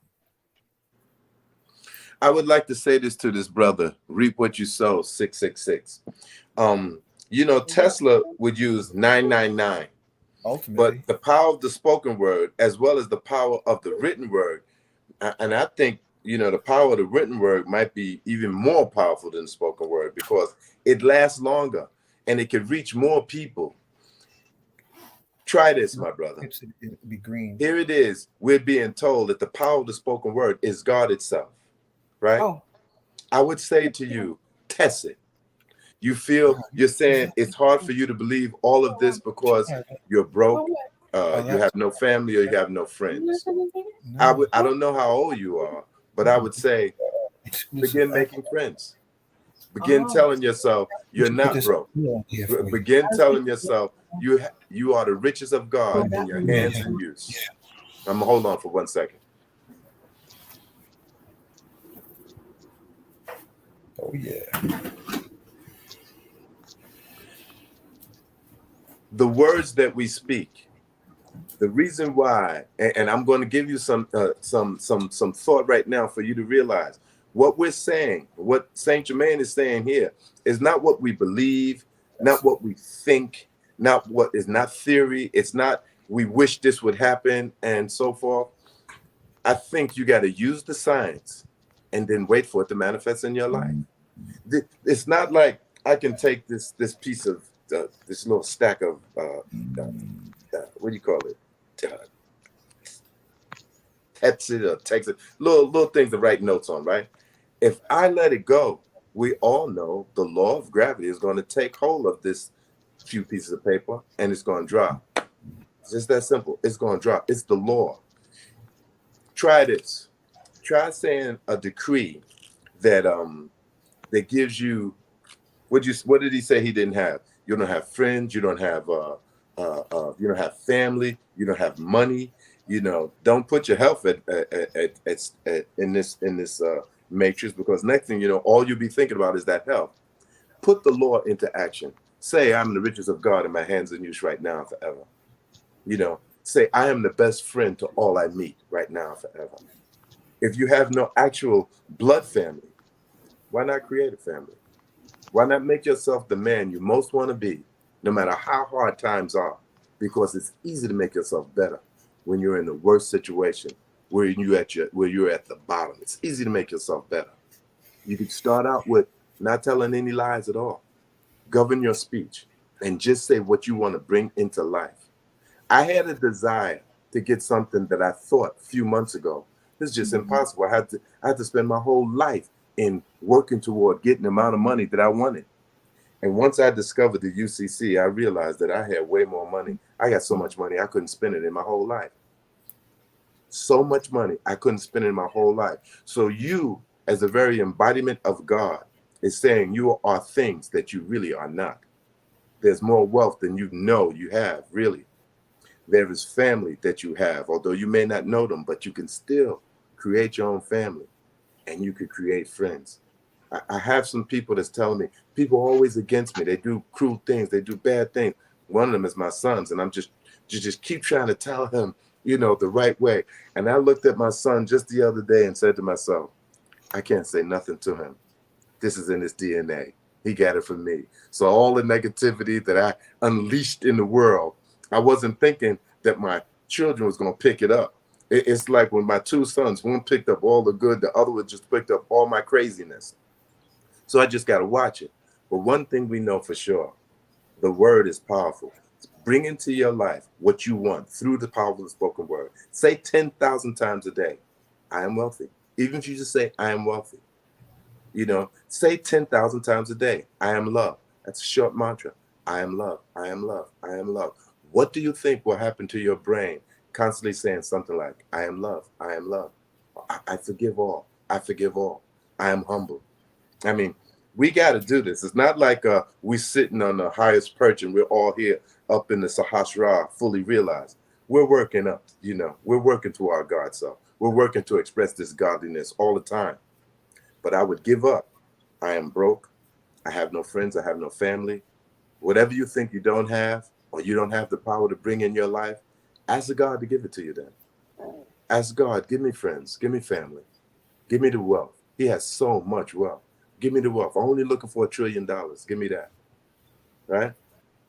I would like to say this to this brother, reap what you sow, 666. You know, Tesla would use 999. Ultimately. But the power of the spoken word, as well as the power of the written word, and I think, you know, the power of the written word might be even more powerful than the spoken word because it lasts longer and it can reach more people. Try this, my brother. It'd be green. Here it is. We're being told that the power of the spoken word is God itself, right? Oh. I would say to you, test it. You feel, you're saying it's hard for you to believe all of this because you're broke, you have no family, or you have no friends. I don't know how old you are, but I would say begin making friends. Begin telling yourself you're not broke. Begin telling yourself you are the riches of God in your hands and use. I'm gonna hold on for 1 second. Oh yeah. The words that we speak, the reason why, and I'm going to give you some thought right now for you to realize what we're saying, what Saint Germain is saying here is not what we believe, not what we think, not what is not theory. It's not we wish this would happen and so forth. I think you got to use the science and then wait for it to manifest in your life. It's not like I can take this piece of this little stack of what do you call it? Texas or Texas, little things to write notes on, right? If I let it go, we all know the law of gravity is going to take hold of this few pieces of paper and it's going to drop. It's just that simple. It's going to drop. It's the law. Try this. Try saying a decree that that gives you what did he say he didn't have? You don't have friends. You don't have you don't have family. You don't have money. You know, don't put your health in this matrix, because next thing you know, all you'll be thinking about is that health. Put the law into action. Say, I'm the riches of God in my hands and use right now and forever. You know, say, I am the best friend to all I meet right now and forever. If you have no actual blood family, why not create a family? Why not make yourself the man you most want to be, no matter how hard times are? Because it's easy to make yourself better when you're in the worst situation, where you're at the bottom. It's easy to make yourself better. You can start out with not telling any lies at all. Govern your speech and just say what you want to bring into life. I had a desire to get something that I thought a few months ago. It's just impossible. I had to spend my whole life in working toward getting the amount of money that I wanted. And once I discovered the UCC, I realized that I had way more money. I got so much money, I couldn't spend it in my whole life. So much money, I couldn't spend it in my whole life. So you, as a very embodiment of God, is saying you are things that you really are not. There's more wealth than you know you have, really. There is family that you have, although you may not know them, but you can still create your own family and you could create friends. I have some people that's telling me, people are always against me. They do cruel things. They do bad things. One of them is my sons, and I'm just keep trying to tell him, you know, the right way. And I looked at my son just the other day and said to myself, I can't say nothing to him. This is in his DNA. He got it from me. So all the negativity that I unleashed in the world, I wasn't thinking that my children was going to pick it up. It's like when my two sons, one picked up all the good, the other one just picked up all my craziness. So I just got to watch it. But one thing we know for sure, the word is powerful. Bring into your life what you want through the power of the spoken word. Say 10,000 times a day, I am wealthy. Even if you just say, I am wealthy. You know, say 10,000 times a day, I am love. That's a short mantra. I am love. I am love. I am love. What do you think will happen to your brain constantly saying something like, I am love. I am love. I forgive all. I forgive all. I am humble. I mean, we got to do this. It's not like we sitting on the highest perch and we're all here up in the Sahasrara fully realized. We're working up, you know, we're working to our God self. We're working to express this godliness all the time. But I would give up. I am broke. I have no friends. I have no family. Whatever you think you don't have, or you don't have the power to bring in your life, ask God to give it to you then. Ask God, give me friends, give me family, give me the wealth. He has so much wealth. Give me the wealth. I'm only looking for $1 trillion. Give me that. right?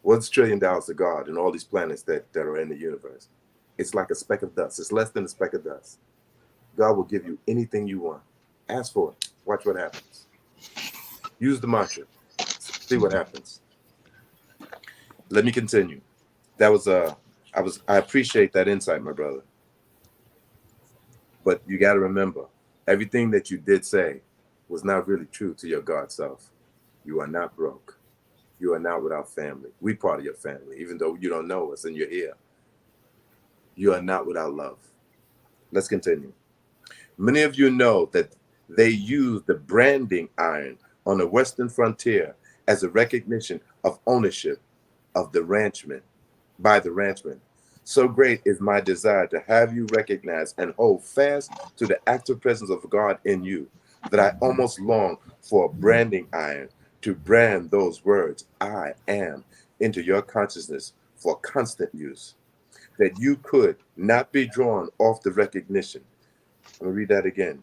What's $1 trillion to God and all these planets that are in the universe? It's like a speck of dust. It's less than a speck of dust. God will give you anything you want. Ask for it. Watch what happens. Use the mantra. See what happens. Let me continue. That was I appreciate that insight, my brother. But you got to remember, everything that you did say was not really true to your God self. You are not broke. You are not without family. We part of your family, even though you don't know us and you're here. You are not without love. Let's continue. Many of you know that they use the branding iron on the western frontier as a recognition of ownership of the ranchman, by the ranchman. So great is my desire to have you recognize and hold fast to the active presence of God in you that I almost long for a branding iron to brand those words, I am, into your consciousness for constant use, that you could not be drawn off the recognition. I'm going to read that again.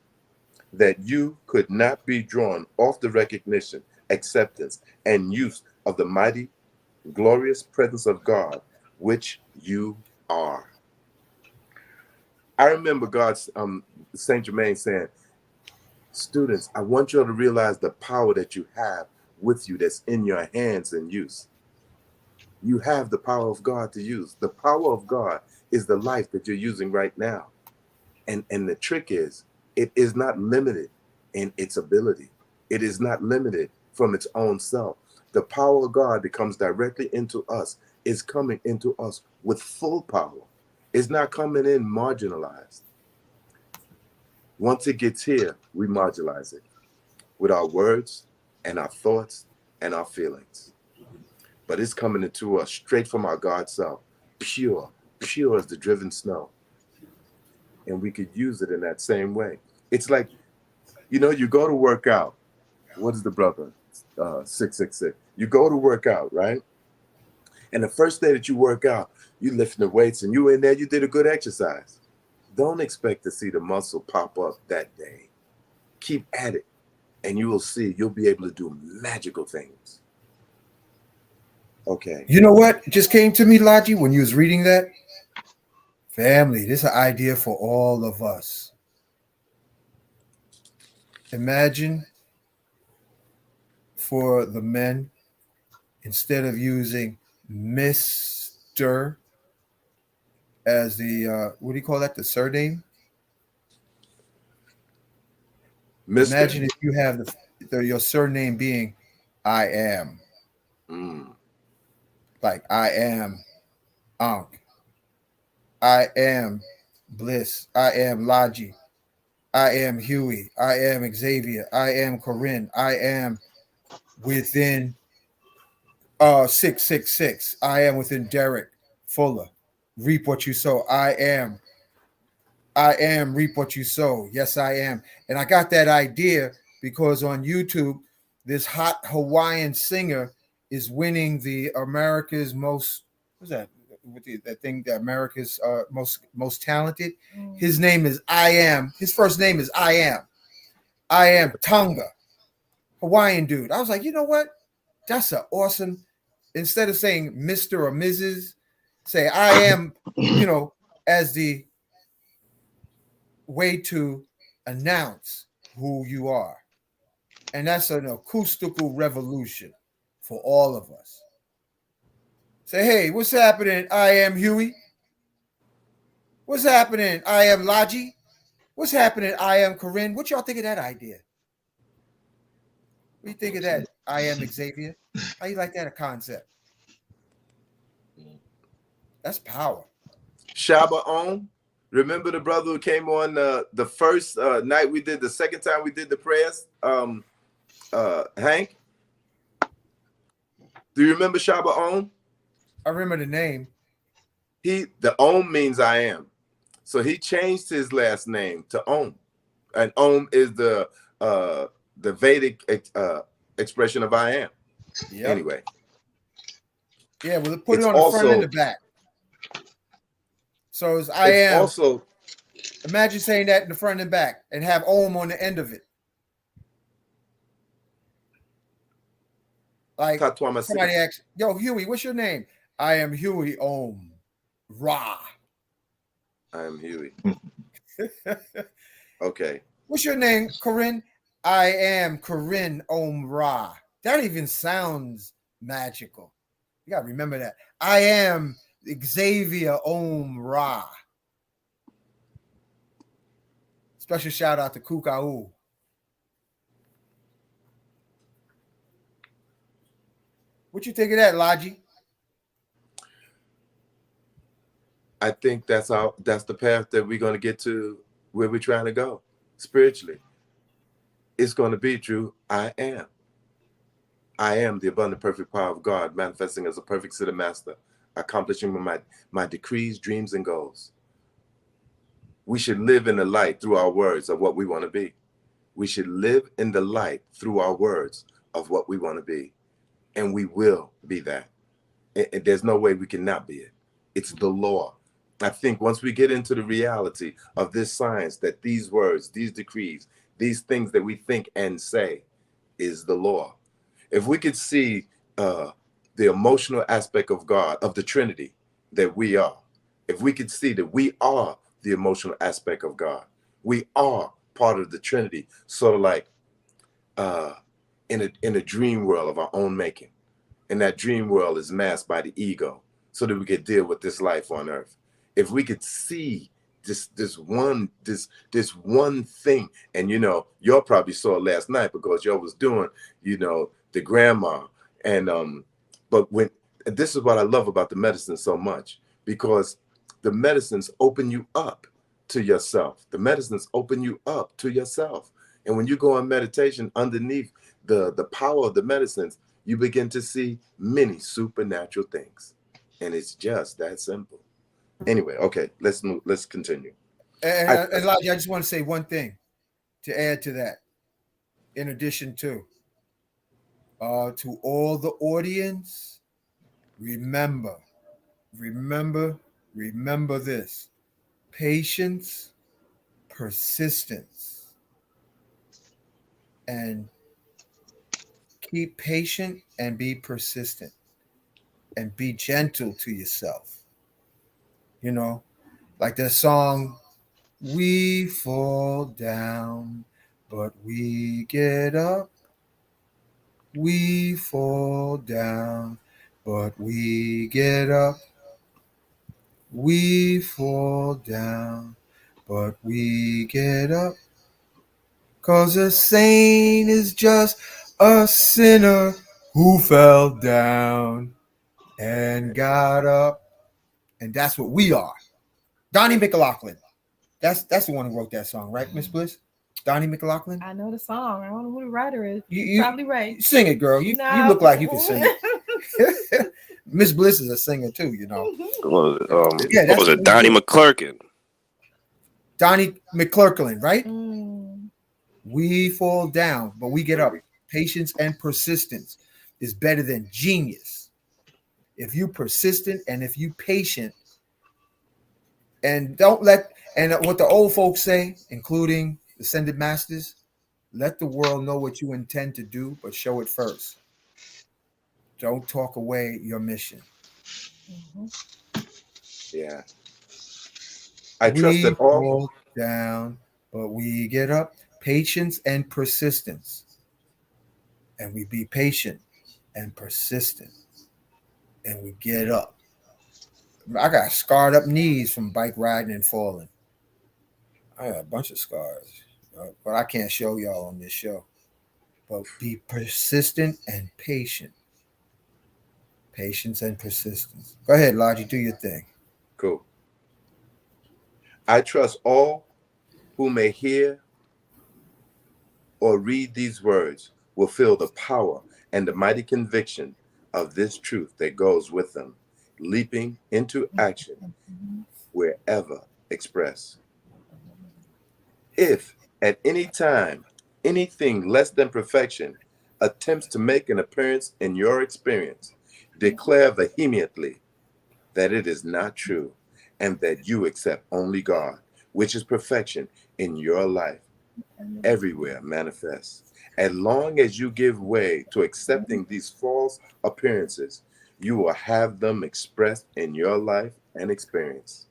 That you could not be drawn off the recognition, acceptance, and use of the mighty, glorious presence of God, which you are. I remember God's Saint Germain saying, students, I want you all to realize the power that you have with you that's in your hands and use. You have the power of God to use. The power of God is the life that you're using right now. And the trick is, it is not limited in its ability. It is not limited from its own self. The power of God that comes directly into us is coming into us with full power. It's not coming in marginalized. Once it gets here, we marginalize it with our words and our thoughts and our feelings. But it's coming into us straight from our God self, pure as the driven snow. And we could use it in that same way. It's like, you know, you go to work out. What is the brother? 666. You go to work out, right? And the first day that you work out, you lifting the weights and you in there, you did a good exercise. Don't expect to see the muscle pop up that day. Keep at it and you will see you'll be able to do magical things. Okay. You know what just came to me, Laji, when you was reading that? Family, this is an idea for all of us. Imagine for the men, instead of using Mr. as the, what do you call that, the surname? Mr. Imagine if you have your surname being I am. Like I am Ankh. I am Bliss. I am Laji. I am Huey. I am Xavier. I am Corinne. I am within 666. I am within Derek Fuller. Reap what you sow. I am reap what you sow. Yes, I am. And I got that idea because on YouTube, this hot Hawaiian singer is winning the America's most, what's that? That thing that America's most talented. His name is I Am. His first name is I Am. I Am Tonga. Hawaiian dude. I was like, you know what? That's an awesome. Instead of saying Mr. or Mrs., say I am, as the way to announce who you are. And that's an acoustical revolution for all of us. Say, hey, what's happening? I am Huey. What's happening? I am Laji. What's happening? I am Corinne. What y'all think of that idea? What do you think of that? I am Xavier. How you like that a concept? That's power. Shaba on. Remember the brother who came on the first night we did, the second time we did the prayers? Hank? Do you remember Shaba on? I remember the name. The Om means I am. So he changed his last name to Om. And Om is the Vedic expression of I am. Yep. Anyway. Yeah, we'll put it on the front and the back. So it's I am. Also, imagine saying that in the front and back and have Om on the end of it. Like Tatwama somebody City. asks, "Yo, Huey, what's your name?" I am Huey Om Ra. I am Huey. Okay. What's your name, Corinne? I am Corinne Om Ra. That even sounds magical. You gotta remember that. I am Xavier Om Ra. Special shout out to Kukau. What you think of that, Logi? I think that's the path that we're going to get to where we're trying to go spiritually. It's going to be, Drew, I am. I am the abundant perfect power of God, manifesting as a perfect city master, accomplishing my decrees, dreams, and goals. We should live in the light through our words of what we want to be. We should live in the light through our words of what we want to be. And we will be that. And there's no way we can not be it. It's the law. I think once we get into the reality of this science, that these words, these decrees, these things that we think and say is the law. If we could see the emotional aspect of God, of the Trinity that we are, if we could see that we are the emotional aspect of God, we are part of the Trinity, sort of like in a dream world of our own making. And that dream world is masked by the ego so that we could deal with this life on earth. If we could see this one thing, and y'all probably saw it last night because y'all was doing, the grandma. And but when this is what I love about the medicine so much, because the medicines open you up to yourself. The medicines open you up to yourself. And when you go on meditation underneath the power of the medicines, you begin to see many supernatural things. And it's just that simple. Anyway, okay, let's continue. And Elijah, I just want to say one thing to add to that. In addition to all the audience, remember this: patience, persistence, and keep patient and be persistent and be gentle to yourself. Like the song, we fall down, but we get up. We fall down, but we get up. We fall down, but we get up. 'Cause a saint is just a sinner who fell down and got up. And that's what we are. Donnie McLaughlin. That's the one who wrote that song, right, Miss Bliss? Donnie McLaughlin? I know the song. I don't know who the writer is. You Probably right. Sing it, girl. You look like you can sing it. Miss Bliss is a singer too, Yeah, that's was it Donnie McClurkin? Donnie McClurkin, right? Mm. We fall down, but we get up. Patience and persistence is better than genius. If you persistent and if you patient, and what the old folks say, including Ascended Masters, let the world know what you intend to do, but show it first. Don't talk away your mission. Mm-hmm. Yeah. I trust that all fall down, but we get up. Patience and persistence. And we be patient and persistent. And we get up. I got scarred up knees from bike riding and falling. I got a bunch of scars, but I can't show y'all on this show. But be persistent and patient. Patience and persistence. Go ahead, Logi, do your thing. Cool. I trust all who may hear or read these words will feel the power and the mighty conviction of this truth that goes with them, leaping into action wherever expressed. If at any time anything less than perfection attempts to make an appearance in your experience, declare vehemently that it is not true and that you accept only God, which is perfection in your life, everywhere manifests. As long as you give way to accepting these false appearances, you will have them expressed in your life and experience.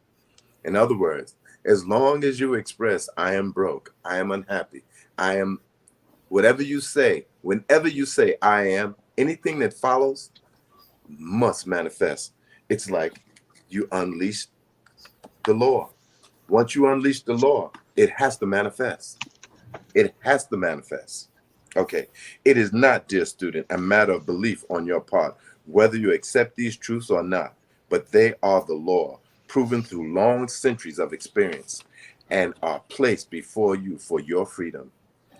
In other words, as long as you express, I am broke, I am unhappy, I am whatever you say, whenever you say I am, anything that follows must manifest. It's like you unleash the law. Once you unleash the law, it has to manifest. It has to manifest. Okay. It is not, dear student, a matter of belief on your part, whether you accept these truths or not, but they are the law, proven through long centuries of experience, and are placed before you for your freedom.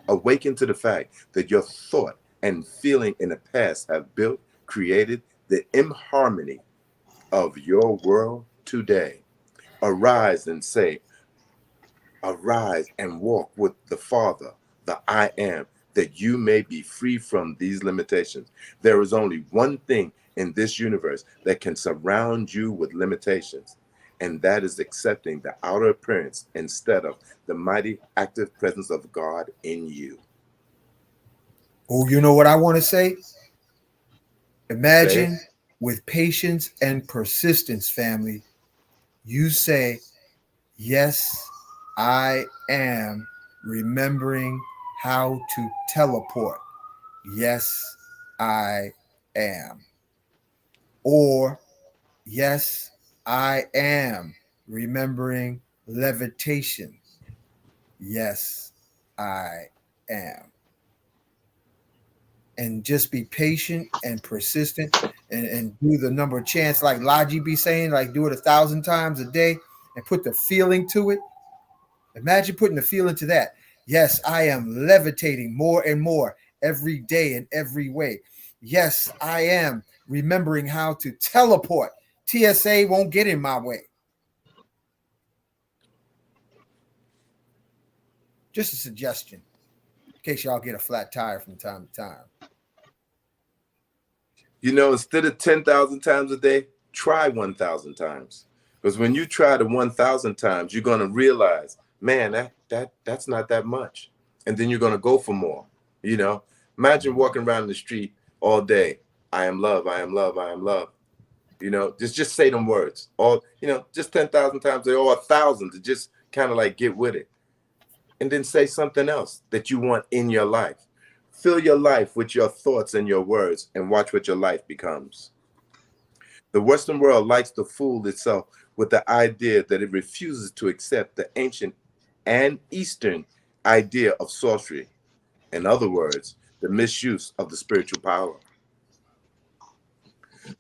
Awaken to the fact that your thought and feeling in the past have built, created the inharmony of your world today. Arise and say, arise and walk with the Father, the I am, that you may be free from these limitations. There is only one thing in this universe that can surround you with limitations, and that is accepting the outer appearance instead of the mighty active presence of God in you. Oh, you know what I want to say? Imagine Say, with patience and persistence, family, you say, yes, I am remembering how to teleport. Yes, I am. Or, yes, I am remembering levitation. Yes, I am. And just be patient and persistent and do the number of chants like Logi be saying, like do it 1,000 times a day and put the feeling to it. Imagine putting the feeling to that. Yes, I am levitating more and more every day in every way. Yes, I am remembering how to teleport. TSA won't get in my way. Just a suggestion in case y'all get a flat tire from time to time. you know, instead of 10,000 times a day, try 1,000 times. Because when you try the 1,000 times, you're going to realize, man, that's not that much. And then you're going to go for more. You know, imagine walking around the street all day. I am love. I am love. I am love. You know, just say them words. All, you know, just 10,000 times, or 1,000 to just kind of like get with it. And then say something else that you want in your life. Fill your life with your thoughts and your words and watch what your life becomes. The Western world likes to fool itself with the idea that it refuses to accept the ancient and Eastern idea of sorcery. In other words, the misuse of the spiritual power.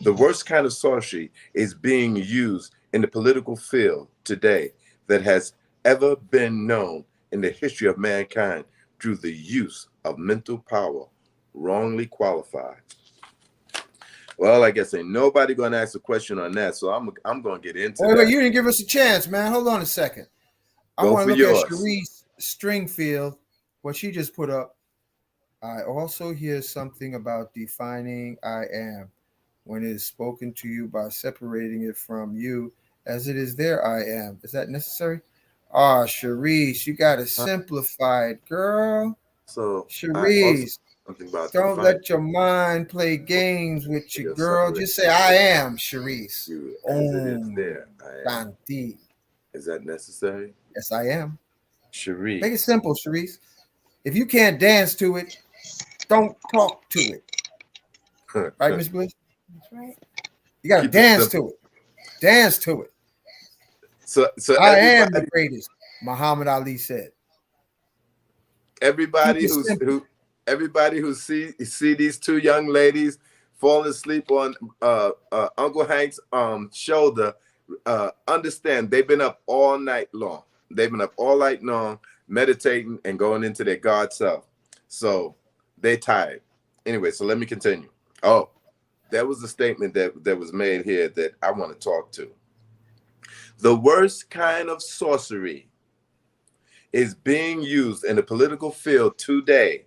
The worst kind of sorcery is being used in the political field today that has ever been known in the history of mankind through the use of mental power, wrongly qualified. Well, I guess ain't nobody going to ask a question on that, so I'm going to get into that. Wait, you didn't give us a chance, man. Hold on a second. I Go want for to look yours. at Sharice Stringfield, what she just put up. I also hear something about defining I am when it is spoken to you by separating it from you as it is there I am. Is that necessary? Ah, Sharice, you got to simplify it, girl. So I also Sharice, something about don't defining let your mind play games with you, your girl. separation Just say I am, Sharice. you as it is Om there. I am. Shanti. Is that necessary? Yes, I am. Make it Sharice. simple, Sharice. If you can't dance to it, don't talk to it. Right, Miss Bliss? That's right. You got to Keep it dance simple. to it. Dance to it. So I am the greatest, Muhammad Ali said. everybody simple. everybody who see these two young ladies falling asleep on Uncle Hank's shoulder, understand they've been up all night long. They've been up all night long meditating and going into their God self. So they tired. Anyway, so let me continue. Oh, that was a statement that was made here that I want to talk to. The worst kind of sorcery is being used in the political field today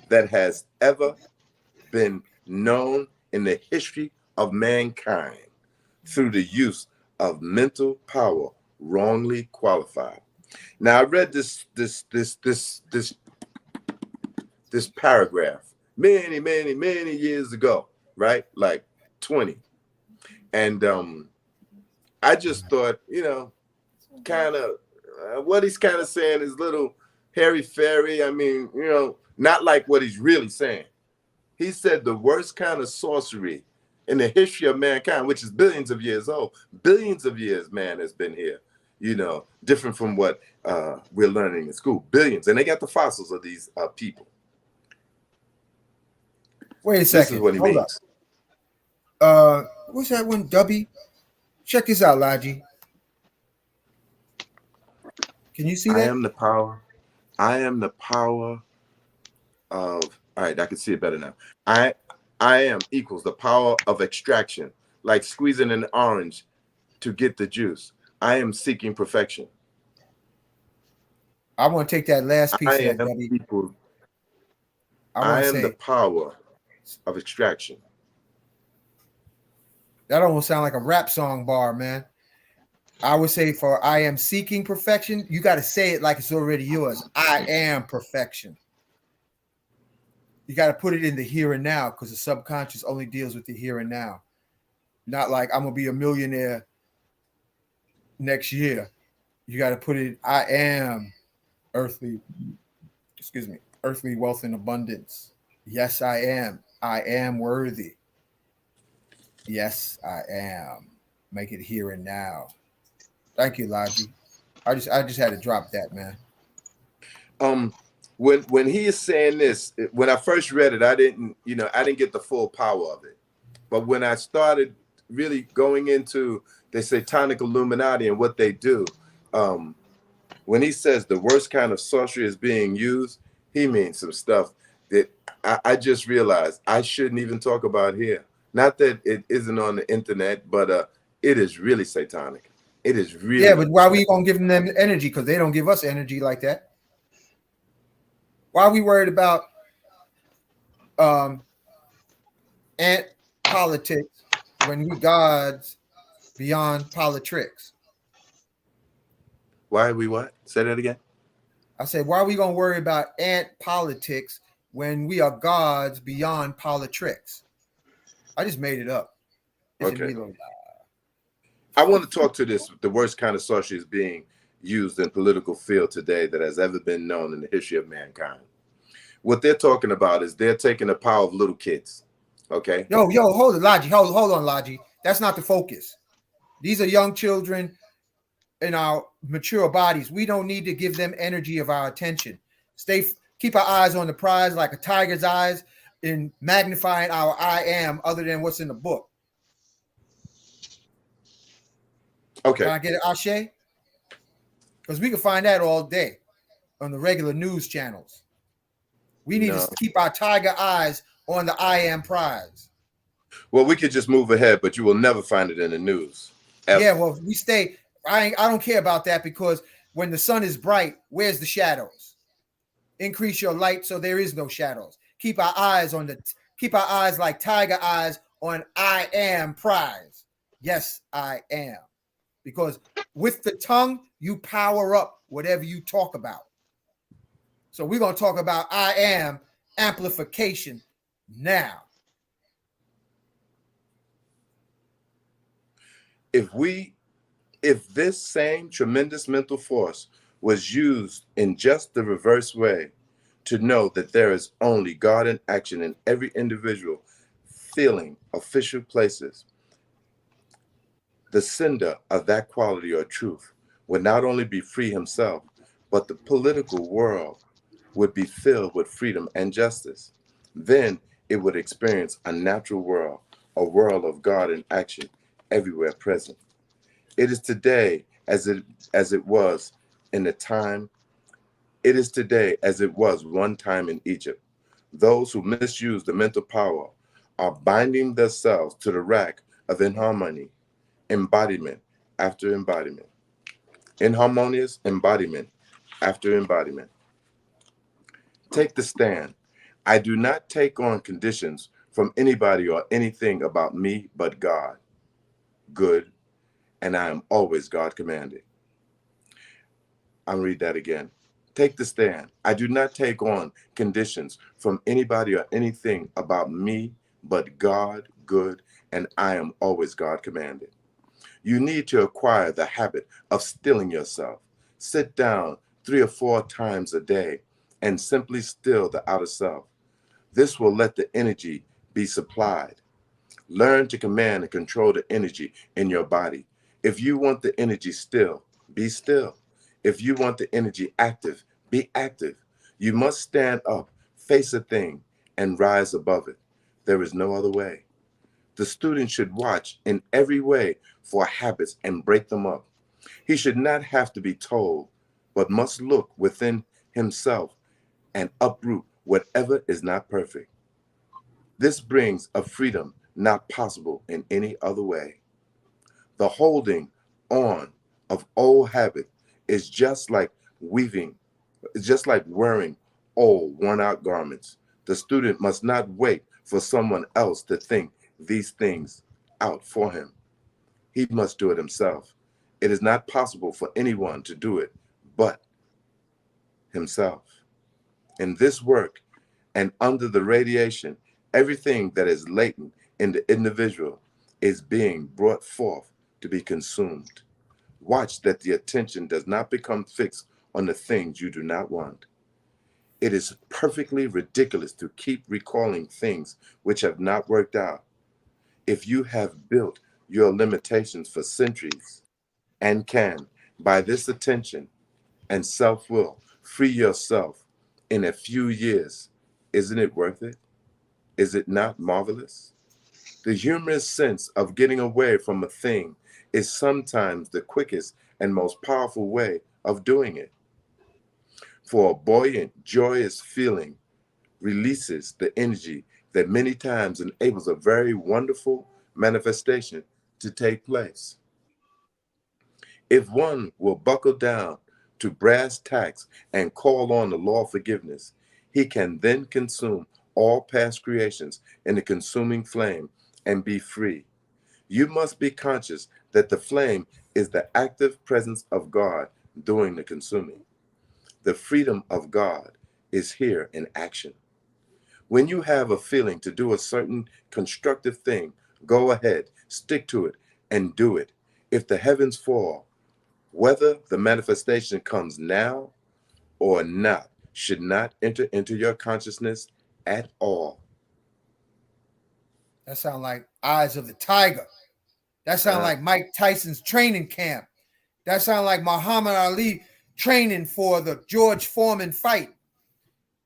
that has ever been known in the history of mankind through the use of mental power wrongly qualified. Now I read this this paragraph many, many, many years ago, right? Like 20. And I just thought, you know, kind of what he's kind of saying is little hairy fairy. I mean, you know, not like what he's really saying. He said the worst kind of sorcery in the history of mankind, which is billions of years old. Billions of years man has been here, you know, different from what we're learning in school. Billions. And they got the fossils of these people. Wait a second. This is what he Hold means. Up. What's that one? Dubby? Check this out, Laji. Can you see that? I am the power. I am the power of, all right, I can see it better now. I am equals the power of extraction, like squeezing an orange to get the juice. I am seeking perfection. I want to take that last piece of that, Dubby. I am the power of extraction. That almost sounds like a rap song bar, man. I would say for I am seeking perfection, you got to say it like it's already yours. I am perfection. You got to put it in the here and now, because the subconscious only deals with the here and now. Not like I'm going to be a millionaire next year. You got to put it, I am earthly wealth and abundance. Yes, I am. I am worthy. Yes, I am. Make it here and now. Thank you, Laji. I just had to drop that, man. When he is saying this, when I first read it, I didn't get the full power of it. But when I started really going into the Satanic Illuminati and what they do, when he says the worst kind of sorcery is being used, he means some stuff that I just realized I shouldn't even talk about here. Not that it isn't on the internet, but it is really satanic. It is really. Yeah, but why are we gonna give them energy? Because they don't give us energy like that. Why are we worried about ant politics when we gods beyond politics? Why are we what? Say that again. I said, why are we gonna worry about ant politics when we are gods beyond politics? I just made it up. Okay. I want to talk to the worst kind of sorcery is being used in political field today that has ever been known in the history of mankind. What they're talking about is they're taking the power of little kids. Okay. Yo, hold it, Logi. Hold on, Logi. That's not the focus. These are young children in our mature bodies. We don't need to give them energy of our attention. Keep our eyes on the prize like a tiger's eyes in magnifying our I am other than what's in the book. Okay. Can I get an Ashe? Because we can find that all day on the regular news channels. We need to keep our tiger eyes on the I am prize. Well, we could just move ahead, but you will never find it in the news. Ever. Yeah, well, we stay. I don't care about that, because when the sun is bright, where's the shadows? Increase your light so there is no shadows. Keep our eyes like tiger eyes on I am prize. Yes, I am. Because with the tongue, you power up whatever you talk about. So we're going to talk about I am amplification now. If this same tremendous mental force was used in just the reverse way, to know that there is only God in action in every individual feeling official places, the sender of that quality or truth would not only be free himself, but the political world would be filled with freedom and justice. Then it would experience a natural world, a world of God in action everywhere present. It is today as it was in the time. It is today as it was one time in Egypt. Those who misuse the mental power are binding themselves to the rack of inharmony, embodiment after embodiment. Inharmonious embodiment after embodiment. Take the stand. I do not take on conditions from anybody or anything about me but God. Good. And I am always God commanded. I'll read that again. Take the stand. I do not take on conditions from anybody or anything about me, but God, good, and I am always God commanded. You need to acquire the habit of stilling yourself. Sit down 3 or 4 times a day and simply still the outer self. This will let the energy be supplied. Learn to command and control the energy in your body. If you want the energy still, be still. If you want the energy active, be active. You must stand up, face a thing, and rise above it. There is no other way. The student should watch in every way for habits and break them up. He should not have to be told, but must look within himself and uproot whatever is not perfect. This brings a freedom not possible in any other way. The holding on of old habit is just like wearing old, worn out garments. The student must not wait for someone else to think these things out for him. He must do it himself. It is not possible for anyone to do it but himself. In this work and under the radiation, everything that is latent in the individual is being brought forth to be consumed. Watch that the attention does not become fixed on the things you do not want. It is perfectly ridiculous to keep recalling things which have not worked out. If you have built your limitations for centuries and can, by this attention and self-will, free yourself in a few years, isn't it worth it? Is it not marvelous? The humorous sense of getting away from a thing is sometimes the quickest and most powerful way of doing it. For a buoyant, joyous feeling releases the energy that many times enables a very wonderful manifestation to take place. If one will buckle down to brass tacks and call on the law of forgiveness, he can then consume all past creations in the consuming flame and be free. You must be conscious that the flame is the active presence of God doing the consuming. The freedom of God is here in action. When you have a feeling to do a certain constructive thing, go ahead, stick to it, and do it. If the heavens fall, whether the manifestation comes now or not, should not enter into your consciousness at all. That sounds like Eyes of the Tiger. That sounds like Mike Tyson's training camp. That sounds like Muhammad Ali training for the George Foreman fight.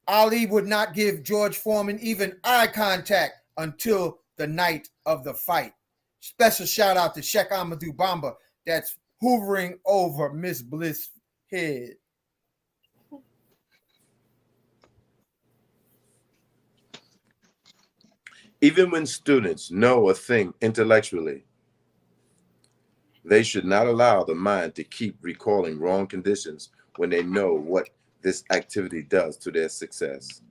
Ali would not give George Foreman even eye contact until the night of the fight. Special shout out to Sheikh Amadou Bamba that's hovering over Miss Bliss' head. Even when students know a thing intellectually, they should not allow the mind to keep recalling wrong conditions when they know what this activity does to their success.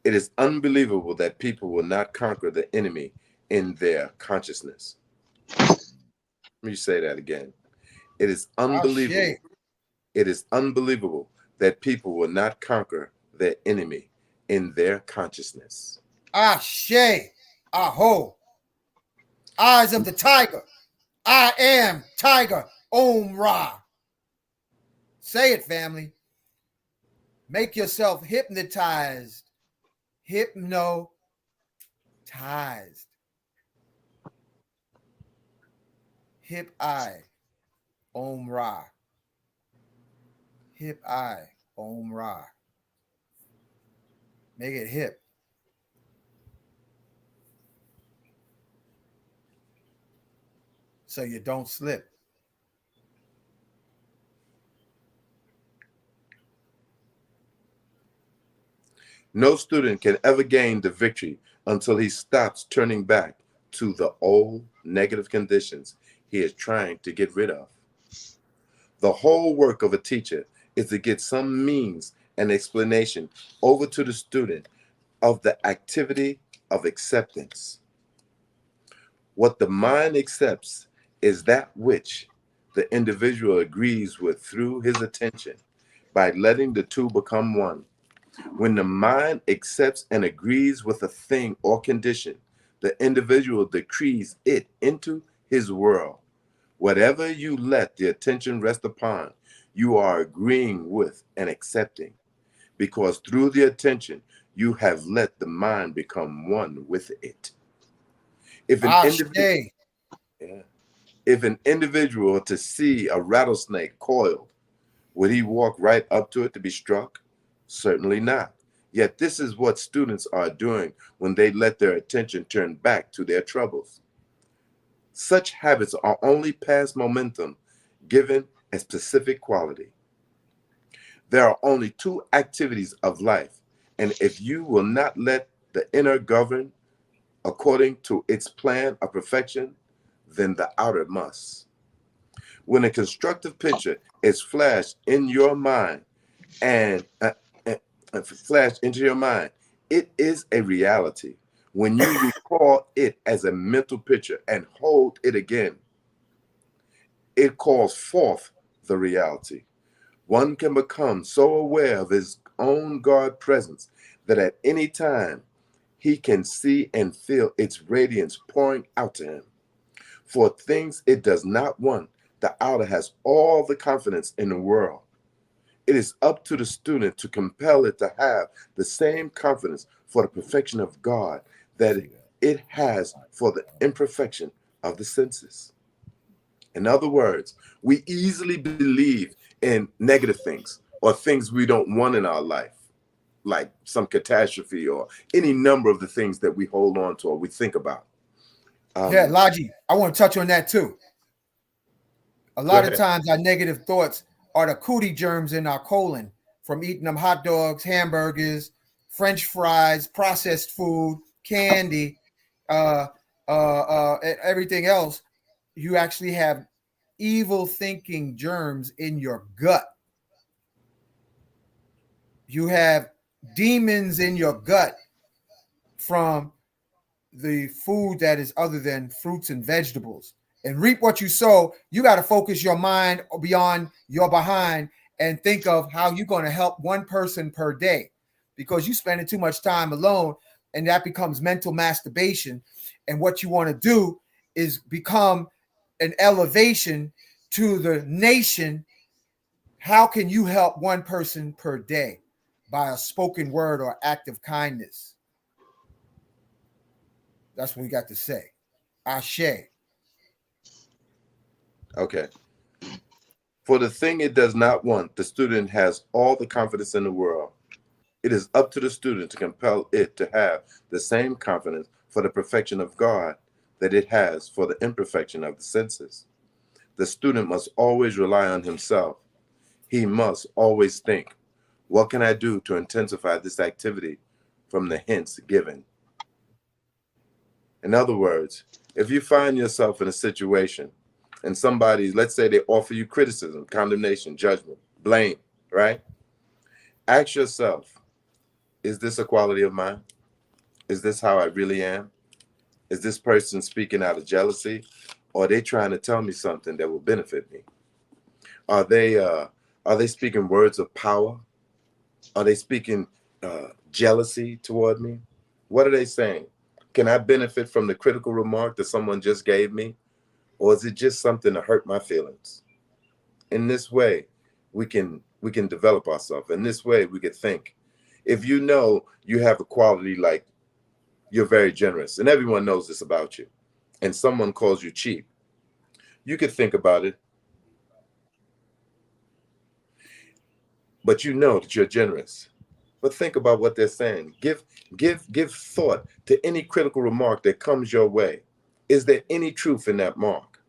It is unbelievable that people will not conquer the enemy in their consciousness. Let me say that again. It is unbelievable. It is unbelievable that people will not conquer their enemy in their consciousness. Ashe, Aho. Eyes of the Tiger. I am Tiger Om Ra. Say it, family. Make yourself hypnotized. Hypnotized. Hip I Om Ra. Hip I Om Ra. Make it hip. So you don't slip. No student can ever gain the victory until he stops turning back to the old negative conditions he is trying to get rid of. The whole work of a teacher is to get some means and explanation over to the student of the activity of acceptance. What the mind accepts is that which the individual agrees with through his attention. by letting the two become one. When the mind accepts and agrees with a thing or condition, the individual decrees it into his world. Whatever you let the attention rest upon, you are agreeing with and accepting, because through the attention, you have let the mind become one with it. If an individual, yeah, if an individual were to see a rattlesnake coiled, would he walk right up to it to be struck? Certainly not. Yet this is what students are doing when they let their attention turn back to their troubles. Such habits are only past momentum given a specific quality. There are only two activities of life, and if you will not let the inner govern according to its plan of perfection, then the outer must. When a constructive picture is flashed in your mind and flashed into your mind, it is a reality. When you recall it as a mental picture and hold it again, it calls forth the reality. One can become so aware of his own God presence that at any time he can see and feel its radiance pouring out to him. For things it does not want, the outer has all the confidence in the world. It is up to the student to compel it to have the same confidence for the perfection of God that it has for the imperfection of the senses. In other words, we easily believe in negative things or things we don't want in our life, like some catastrophe or any number of the things that we hold on to or we think about. Yeah, Logi, I want to touch on that too. A lot of times our negative thoughts are the cootie germs in our colon from eating them hot dogs, hamburgers, French fries, processed food, candy, everything else. You actually have evil thinking germs in your gut. You have demons in your gut from the food that is other than fruits and vegetables. And reap what you sow. You got to focus your mind beyond your behind and think of how you're going to help one person per day, because you spending too much time alone, and that becomes mental masturbation. And what you want to do is become an elevation to the nation. How can you help one person per day? By a spoken word or act of kindness. That's what we got to say. Ashe. Okay. For the thing it does not want, the student has all the confidence in the world. It is up to the student to compel it to have the same confidence for the perfection of God that it has for the imperfection of the senses. The student must always rely on himself. He must always think, what can I do to intensify this activity from the hints given? In other words, if you find yourself in a situation and somebody, let's say they offer you criticism, condemnation, judgment, blame, right? Ask yourself, is this a quality of mine? Is this how I really am? Is this person speaking out of jealousy? Or are they trying to tell me something that will benefit me? Are they speaking words of power? Are they speaking jealousy toward me? What are they saying? Can I benefit from the critical remark that someone just gave me? Or is it just something to hurt my feelings? In this way, we can develop ourselves. In this way, we can think. If you know you have a quality like you're very generous, and everyone knows this about you, and someone calls you cheap, you could think about it. But you know that you're generous. But think about what they're saying. Give thought to any critical remark that comes your way. Is there any truth in that mark?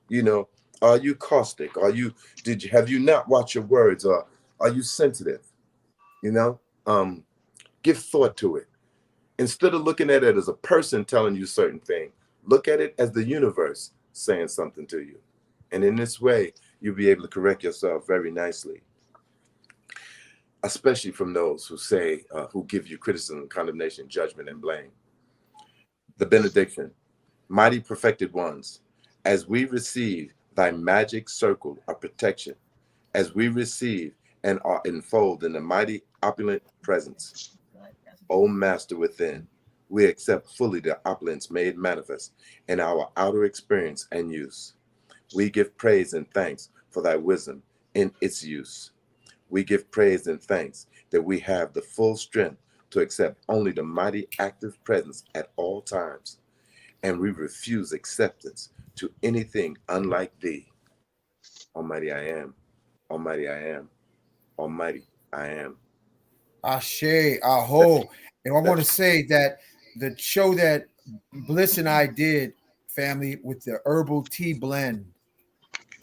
You know, are you caustic? Have you not watched your words? Or are you sensitive? You know, give thought to it. Instead of looking at it as a person telling you certain thing, look at it as the universe saying something to you. And in this way, you'll be able to correct yourself very nicely, especially from those who say, who give you criticism, condemnation, judgment, and blame. The benediction, mighty perfected ones, as we receive thy magic circle of protection, as we receive and are enfolded in the mighty opulent presence. O Master within, we accept fully the opulence made manifest in our outer experience and use. We give praise and thanks for thy wisdom in its use. We give praise and thanks that we have the full strength to accept only the mighty active presence at all times, and we refuse acceptance to anything unlike thee. Almighty I am, Almighty I am, Almighty I am. Ashe, aho. And I want to say that the show that Bliss and I did, family, with the herbal tea blend,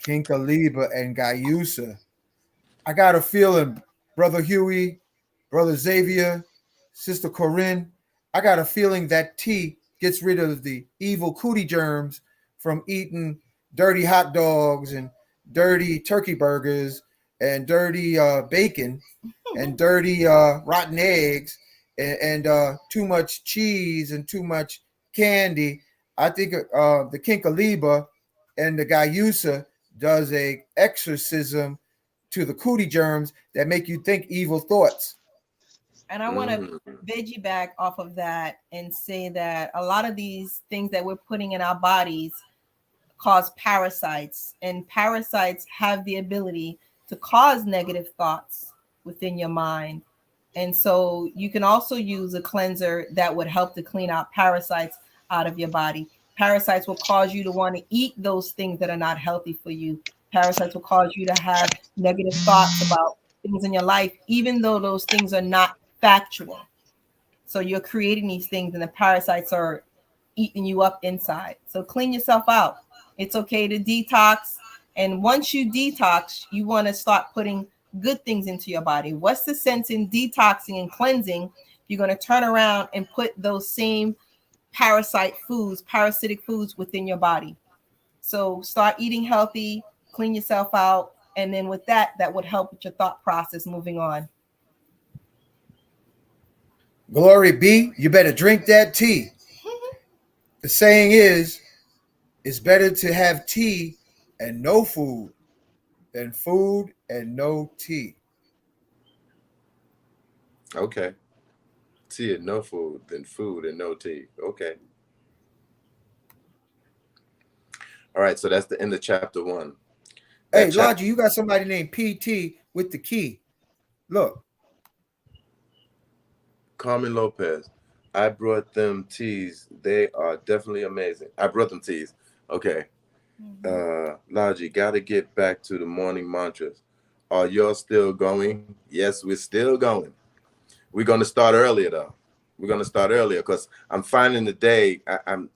King Kaliba and Gayusa, I got a feeling, Brother Huey, Brother Xavier, Sister Corinne, I got a feeling that tea gets rid of the evil cootie germs from eating dirty hot dogs and dirty turkey burgers and dirty bacon and dirty rotten eggs and too much cheese and too much candy. I think the Kinkaliba and the Gayusa does a exorcism to the cootie germs that make you think evil thoughts. And I want to veggie back off of that and say that a lot of these things that we're putting in our bodies cause parasites, and parasites have the ability to cause negative thoughts within your mind. And so you can also use a cleanser that would help to clean out parasites out of your body. Parasites will cause you to want to eat those things that are not healthy for you. Parasites will cause you to have negative thoughts about things in your life, even though those things are not factual. So you're creating these things and the parasites are eating you up inside. So clean yourself out. It's okay to detox. And once you detox, you want to start putting good things into your body. What's the sense in detoxing and cleansing? You're going to turn around and put those same parasitic foods within your body. So start eating healthy, clean yourself out. And then with that, that would help with your thought process moving on. Glory be, you better drink that tea. The saying is, it's better to have tea and no food than food and no tea. Okay. Tea and no food, then food and no tea. Okay. All right, so that's the end of chapter 1. Hey, Lodgy, you got somebody named PT with the key. Look. Carmen Lopez, I brought them teas. They are definitely amazing. I brought them teas. Okay. Lodgy, got to get back to the morning mantras. Are y'all still going? Yes, we're still going. We're going to start earlier, though. We're going to start earlier because I'm finding the day. I'm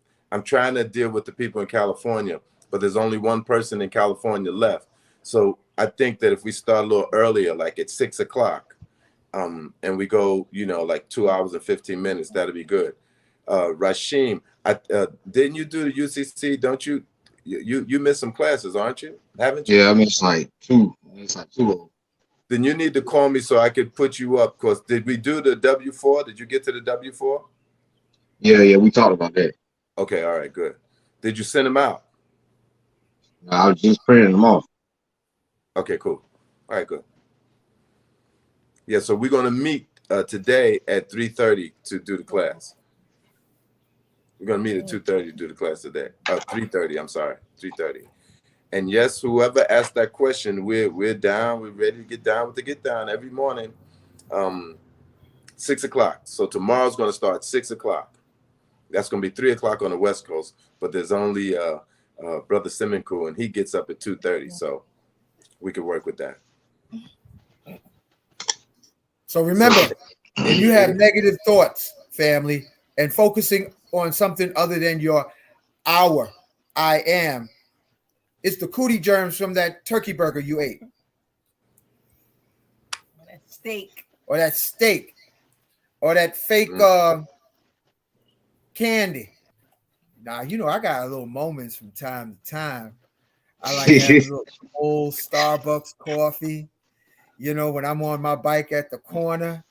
trying to deal with the people in California, but there's only one person in California left. So I think that if we start a little earlier, like at 6 o'clock, and we go, like 2 hours and 15 minutes, that'll be good. Rashim, didn't you do the UCC? Don't you? You missed some classes, aren't you? Haven't you? Yeah, I missed like two. It's like 2 of them. Then you need to call me so I could put you up. Because did we do the W4? Did you get to the W4? Yeah, we talked about that. Okay, all right, good. Did you send them out? I was just printing them off. Okay, cool. All right, good. Yeah, so we're going to meet today at 3:30 to do the class. We're going to meet at 2:30 to do the class today. 3:30, I'm sorry, 3:30. And yes, whoever asked that question, we're down. We're ready to get down with the get down every morning, 6 o'clock. So tomorrow's going to start 6 o'clock. That's going to be 3 o'clock on the West Coast. But there's only Brother Simonku, and he gets up at 2:30. So we can work with that. So remember, if you have negative thoughts, family, and focusing on something other than your I am, it's the cootie germs from that turkey burger you ate. Or that steak. Or that fake candy. Now, I got a little moments from time to time. I like to have a little old Starbucks coffee, when I'm on my bike at the corner.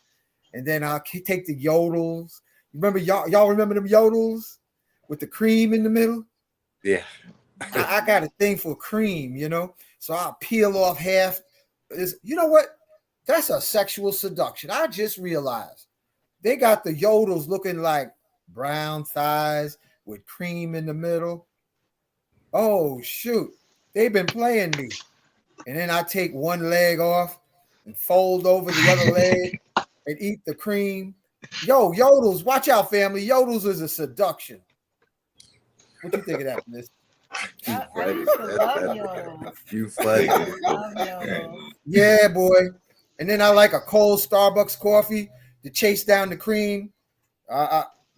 And then I'll take the yodels. Remember, y'all remember them yodels with the cream in the middle? Yeah. I got a thing for cream, so I'll peel off half. You know what? That's a sexual seduction. I just realized they got the yodels looking like brown thighs with cream in the middle. Oh, shoot. They've been playing me. And then I take one leg off and fold over the other leg and eat the cream. Yo, yodels, watch out, family. Yodels is a seduction. What do you think of that, Miss? I used to love yodels. You funny. I love yodels. Yeah, boy. And then I like a cold Starbucks coffee to chase down the cream.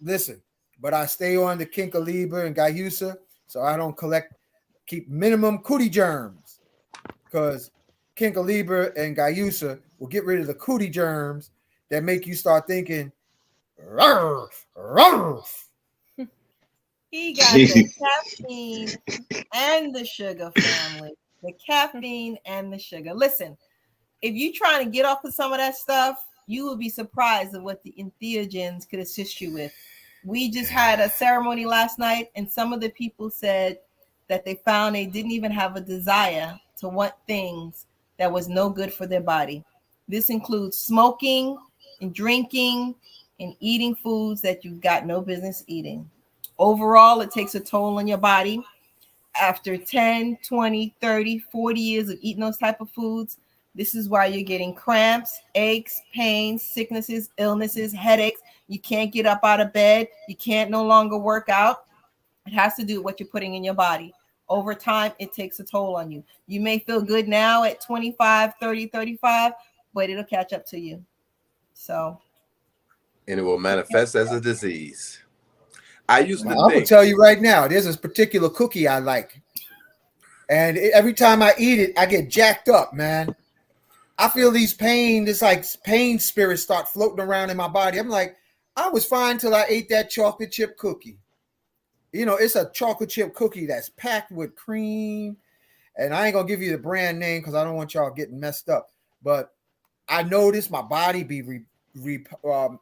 Listen, but I stay on the Kinkaliber and Gayusa, so I don't keep minimum cootie germs, because Kinkaliber and Gayusa will get rid of the cootie germs that make you start thinking, rawr, rawr. He got the caffeine and the sugar, family. The caffeine and the sugar. Listen, if you're trying to get off of some of that stuff, you will be surprised at what the entheogens could assist you with. We just had a ceremony last night, and some of the people said that they found they didn't even have a desire to want things that was no good for their body. This includes smoking and drinking and eating foods that you've got no business eating. Overall, it takes a toll on your body. After 10, 20, 30, 40 years of eating those type of foods, this is why you're getting cramps, aches, pains, sicknesses, illnesses, headaches. You can't get up out of bed. You can't no longer work out. It has to do with what you're putting in your body. Over time, it takes a toll on you. You may feel good now at 25, 30, 35, but it'll catch up to you. So. And it will manifest as a disease. I used to I'm going to tell you right now, there's this particular cookie I like. And every time I eat it, I get jacked up, man. I feel these pain spirits start floating around in my body. I'm like, I was fine till I ate that chocolate chip cookie. You know, it's a chocolate chip cookie that's packed with cream. And I ain't going to give you the brand name because I don't want y'all getting messed up. But I noticed my body be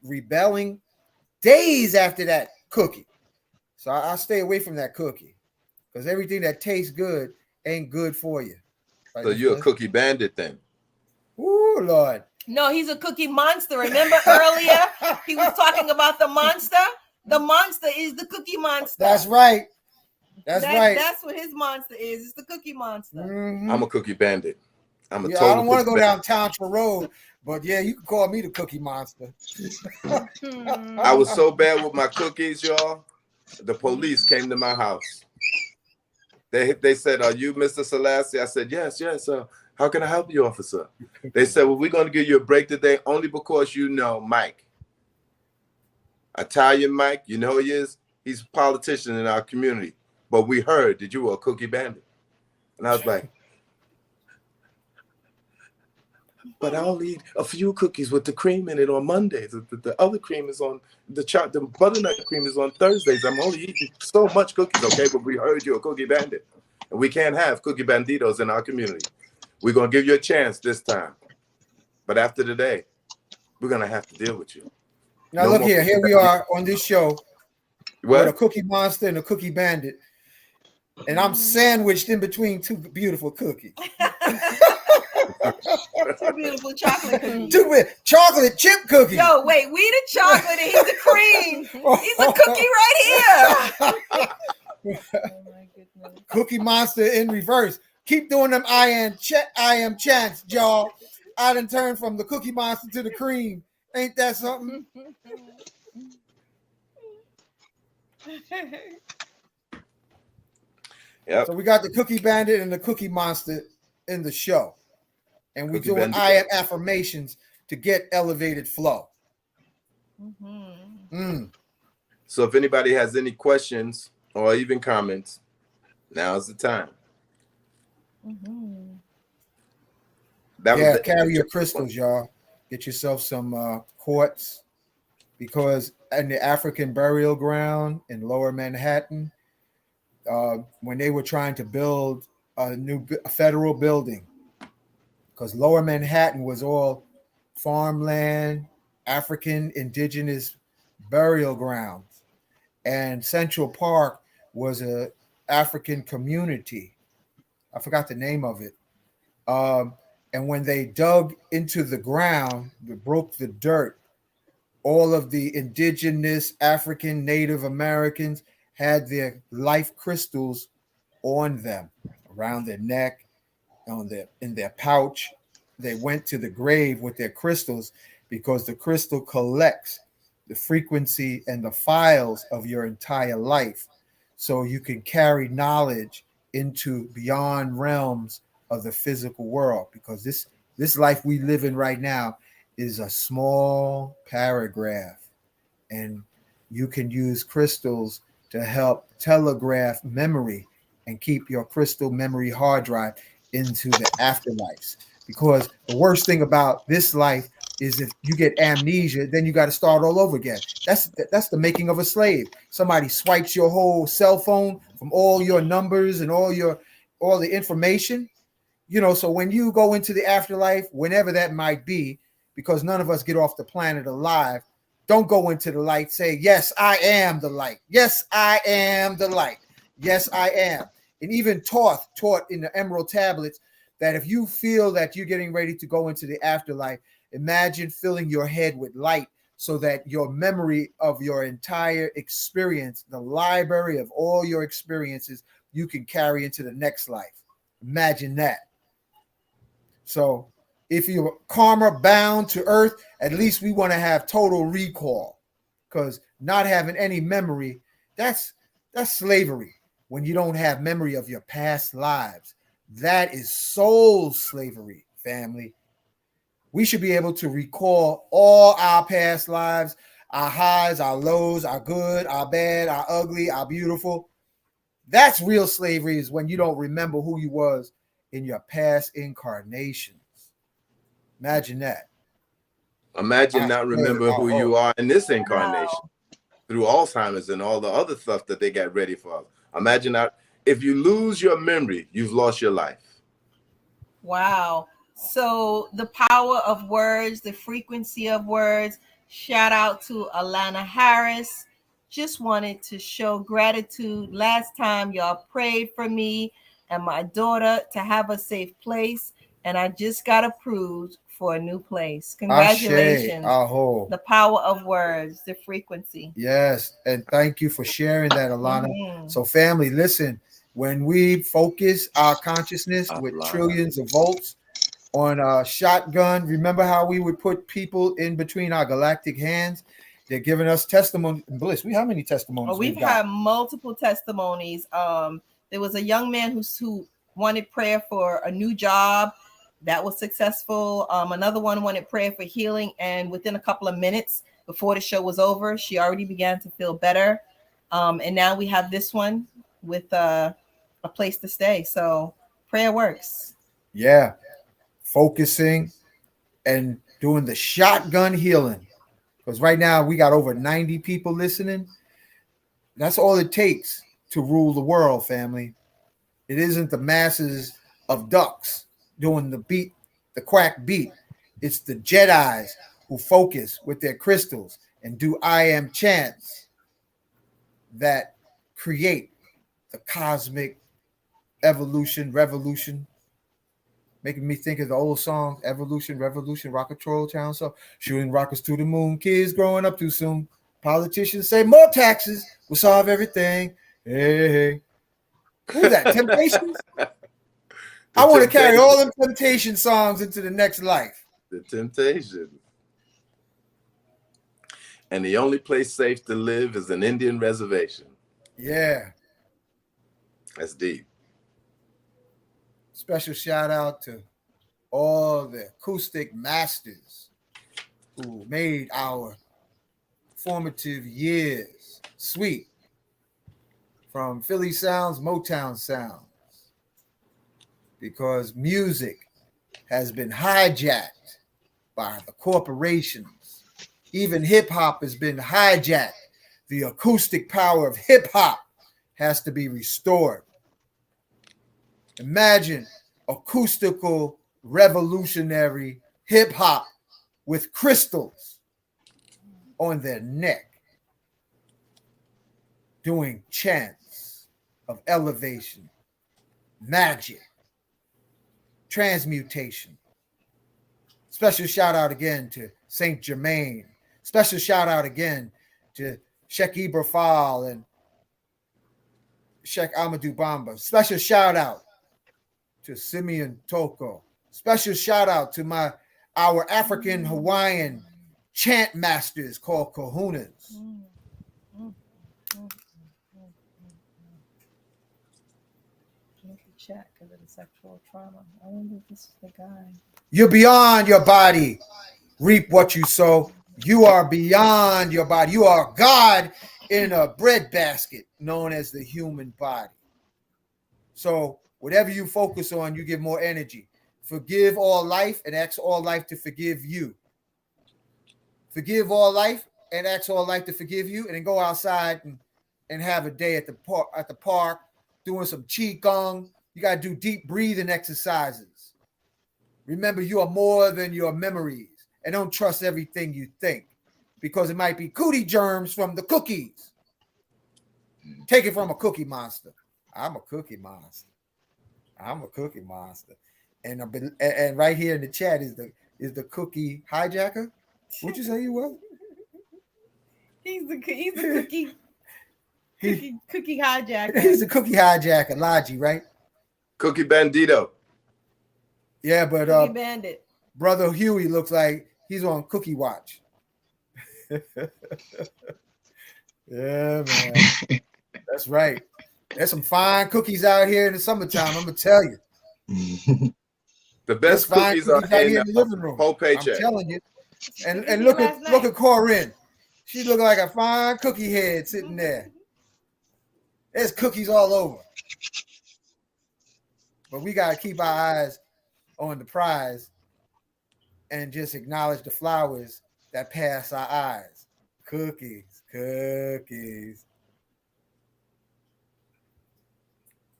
rebelling days after that cookie. So I stay away from that cookie because everything that tastes good ain't good for you. Right, so you're a cookie bandit then? Ooh, Lord. No, he's a cookie monster. Remember earlier he was talking about the monster? The monster is the cookie monster. That's right. Right. That's what his monster is. It's the cookie monster. Mm-hmm. I'm a cookie bandit. I don't want to go down Townsville Road, but yeah, you can call me the cookie monster. I was so bad with my cookies, y'all. The police came to my house. They said, "Are you Mr. Selassie?" I said, "Yes, yes. How can I help you, officer?" They said, "Well, we're going to give you a break today only because you know Mike. Italian Mike, you know who he is? He's a politician in our community. But we heard that you were a cookie bandit." And I was like, "But I only eat a few cookies with the cream in it on Mondays. The other cream is on the butternut cream is on Thursdays. I'm only eating so much cookies, okay? But we heard you're a cookie bandit. And we can't have cookie banditos in our community. We're going to give you a chance this time. But after today, we're going to have to deal with you." Now, look here. Here we are on this show with a cookie monster and a cookie bandit. And I'm sandwiched in between two beautiful cookies. Two beautiful chocolate cookies. Two chocolate chip cookies. Yo, wait, we the chocolate and he's the cream. He's a cookie right here. Oh my goodness. Cookie monster in reverse. Keep doing them I am chants, y'all. I done turned from the cookie monster to the cream. Ain't that something? Yep. So we got the cookie bandit and the cookie monster in the show. And we're doing I am affirmations to get elevated flow. So if anybody has any questions or even comments, now's the time. Carry your crystals, y'all. Get yourself some quartz, because in the African burial ground in Lower Manhattan, when they were trying to build a new federal building, because Lower Manhattan was all farmland, African indigenous burial grounds, and Central Park was a African community. I forgot the name of it. And when they dug into the ground, they broke the dirt, all of the indigenous African Native Americans had their life crystals on them, around their neck, on their in their pouch. They went to the grave with their crystals because the crystal collects the frequency and the files of your entire life, so you can carry knowledge into beyond realms of the physical world, because this life we live in right now is a small paragraph, and you can use crystals to help telegraph memory and keep your crystal memory hard drive into the afterlives. Because the worst thing about this life is if you get amnesia, then you got to start all over again. That's the making of a slave. Somebody swipes your whole cell phone from all your numbers and all the information. So when you go into the afterlife, whenever that might be, because none of us get off the planet alive, don't go into the light. Say, yes, I am the light. Yes, I am the light. Yes, I am. And even taught in the Emerald Tablets that if you feel that you're getting ready to go into the afterlife, imagine filling your head with light so that your memory of your entire experience, the library of all your experiences, you can carry into the next life. Imagine that. So if you're karma bound to earth, at least we want to have total recall, because not having any memory, that's slavery. When you don't have memory of your past lives, that is soul slavery, family. We should be able to recall all our past lives, our highs, our lows, our good, our bad, our ugly, our beautiful. That's real slavery, is when you don't remember who you was in your past incarnations. Imagine that. Imagine not remember who you are in this incarnation through Alzheimer's and all the other stuff that they got ready for us. Imagine that if you lose your memory, you've lost your life. Wow. So the power of words, the frequency of words. Shout out to Alana Harris. Just wanted to show gratitude. Last time y'all prayed for me and my daughter to have a safe place, and I just got approved for a new place. Congratulations. Aho. The power of words, the frequency. Yes, and thank you for sharing that, Alana. So family, listen, when we focus our consciousness with trillions of volts on a shotgun, remember how we would put people in between our galactic hands? They're giving us testimony. Bliss, how many testimonies? We've had multiple testimonies. There was a young man who wanted prayer for a new job that was successful. Another one wanted prayer for healing, and within a couple of minutes before the show was over, she already began to feel better. And now we have this one with a place to stay. So prayer works. Yeah, focusing and doing the shotgun healing. Because right now we got over 90 people listening. That's all it takes to rule the world, family. It isn't the masses of ducks doing the quack beat. It's the Jedis who focus with their crystals and do I am chants that create the cosmic evolution, revolution. Making me think of the old song, Evolution, Revolution, Rocket Troll Town. So shooting rockets to the moon, kids growing up too soon. Politicians say more taxes will solve everything. Hey, hey. Who's that? Temptations? I want to carry all them Temptation songs into the next life. The Temptation. And the only place safe to live is an Indian reservation. Yeah. That's deep. Special shout out to all the acoustic masters who made our formative years sweet. From Philly sounds, Motown sounds. Because music has been hijacked by the corporations. Even hip hop has been hijacked. The acoustic power of hip hop has to be restored. Imagine acoustical revolutionary hip hop with crystals on their neck, doing chants of elevation, magic, transmutation, Special shout out again to Saint Germain. Special shout out again to Sheikh Ibrafal and Sheikh Amadou Bamba. Special shout out to Simeon Toko. Special shout out to our African Hawaiian chant masters called kahunas. Chat because of the sexual trauma. I wonder if this is the guy. You're beyond your body. Reap what you sow. You are beyond your body. You are God in a breadbasket known as the human body. So whatever you focus on, you give more energy. Forgive all life and ask all life to forgive you. Forgive all life and ask all life to forgive you, and then go outside and have a day at the park doing some qigong. You got to do deep breathing exercises. Remember, you are more than your memories, and don't trust everything you think, because it might be cootie germs from the cookies. Take it from a cookie monster. I'm a cookie monster. I'm a cookie monster. And right here in the chat is the cookie hijacker. What'd you say you were? He's the cookie hijacker. He's the cookie hijacker, Logi, right? Cookie Bandito. Yeah, but Cookie Bandit. Brother Huey looks like he's on Cookie Watch. Yeah, man. That's right. There's some fine cookies out here in the summertime. I'm gonna tell you. The best cookies are right in here in the living room. Whole paycheck. I'm telling you. And look at Corinne. She look like a fine cookie head sitting there. There's cookies all over. But we gotta keep our eyes on the prize and just acknowledge the flowers that pass our eyes. Cookies.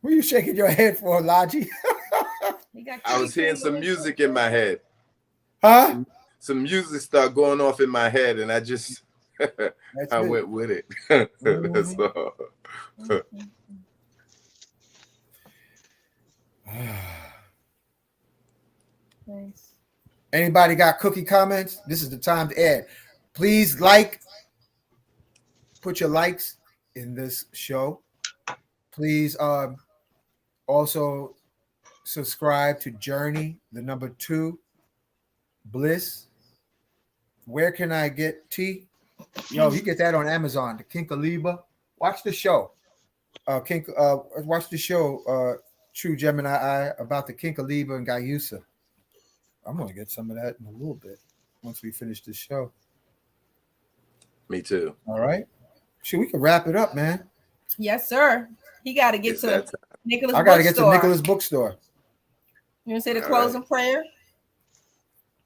What are you shaking your head for, Logi? I was hearing some music in my head. Huh? Some music started going off in my head, and I just I went with it. That's all. Nice. Anybody got cookie comments? This is the time to add. Please put your likes in this show. Please also subscribe to Journey, the number 2, Bliss. Where can I get tea? Yo, you get that on Amazon, the Kinkaliba. Watch the show. Watch the show, True Gemini Eye, about the Kinkaliba and Gayusa. I'm gonna get some of that in a little bit once we finish this show. Me too. All right. Shoot, we can wrap it up, man. Yes, sir. He got to get to Nicholas. I got to get to Nicholas Bookstore. You want to say the closing prayer?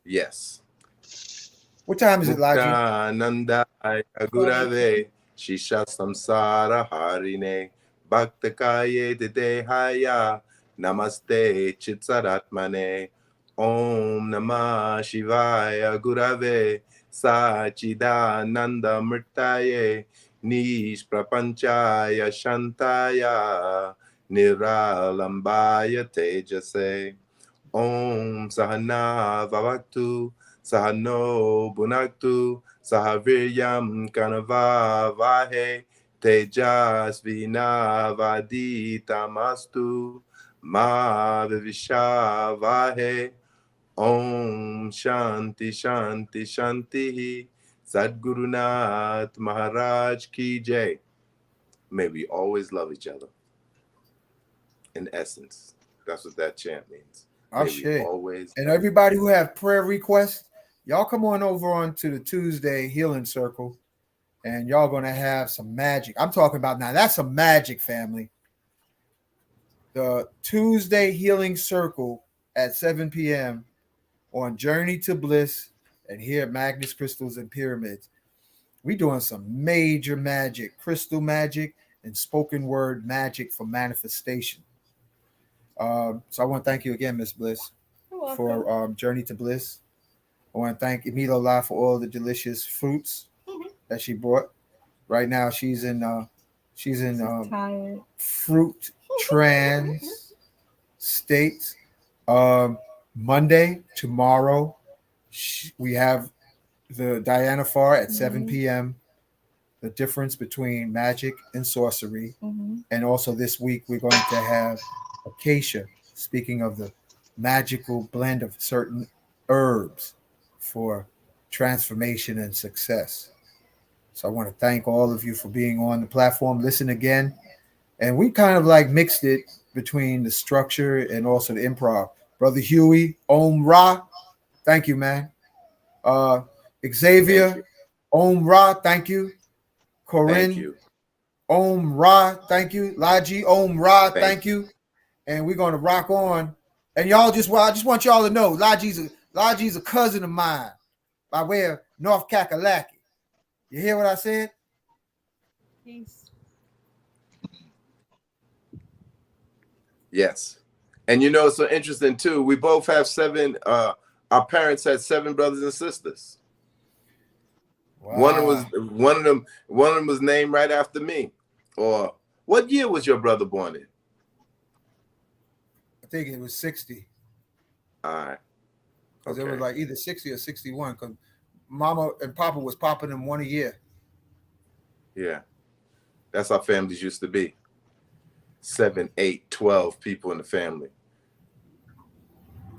Yes. What time is it, Logi? Nanda Agurave Shisha Samsara Harine Bhaktakaye Dedehaya Namaste Chitsaratmane Om Namah Shivaya Gurave Sachidananda Murtaye Nish Prapanchaya Shantaya Niralambaya Tejase Om Sahana Vavaktu Sahano Bunaktu Sahaviryam Kanava Vahe Tejas Vina Vaditamastu Ma Vivisha Vahe Om Shanti Shanti Shanti Sadgurunath Maharaj Ki Jai. May we always love each other. In essence, that's what that chant means. Always. And everybody who have prayer requests, y'all come on over onto the Tuesday Healing Circle, and y'all gonna have some magic. I'm talking about now. That's some magic, family. The Tuesday Healing Circle at 7 p.m. on Journey to Bliss and here at Magnus Crystals and Pyramids. We doing some major magic, crystal magic, and spoken word magic for manifestation. So I want to thank you again, Miss Bliss, for Journey to Bliss. I want to thank Emilio La for all the delicious fruits that she brought. Right now, she's in fruit trance state. Monday, tomorrow, We have the Diana Farr at 7 Mhm. p.m. The difference between magic and sorcery. Mhm. And also this week we're going to have Acacia, speaking of the magical blend of certain herbs for transformation and success. So I want to thank all of you for being on the platform. Listen again. And we kind of like mixed it between the structure and also the improv. Brother Huey, Om Ra, thank you, man. Xavier, Thank you. Om Ra, thank you. Thank Corinne, you. Om Ra, thank you. Laji, Om Ra, Thank thank you. And we're gonna rock on. And y'all I just want y'all to know, Laji's a cousin of mine by way of North Kakalaki. You hear what I said? Peace. Yes. And you know, it's so interesting too. We both have 7. Our parents had 7 brothers and sisters. Wow. One of them was named right after me. Or what year was your brother born in? I think it was 60. All right. Because it was Okay. like either 60 or 61. Because Mama and Papa was popping them one a year. Yeah. That's how families used to be. 7, 8, 12 people in the family.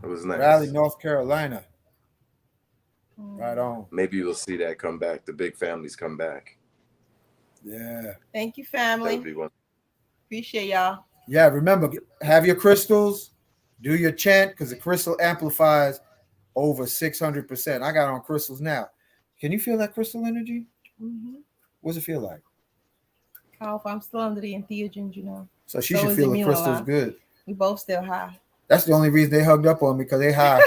It was nice. Raleigh, North Carolina. Right on. Maybe you'll see that come back. The big families come back. Yeah. Thank you, That would family. be one. Appreciate y'all. Yeah, remember, have your crystals, do your chant, because the crystal amplifies over 600%. I got on crystals now. Can you feel that crystal energy? Mm-hmm. What's it feel like? Powerful. I'm still under the entheogens, you know. So she should is feel the Emila. crystals good. We both still high. That's the only reason they hugged up on me, because they high.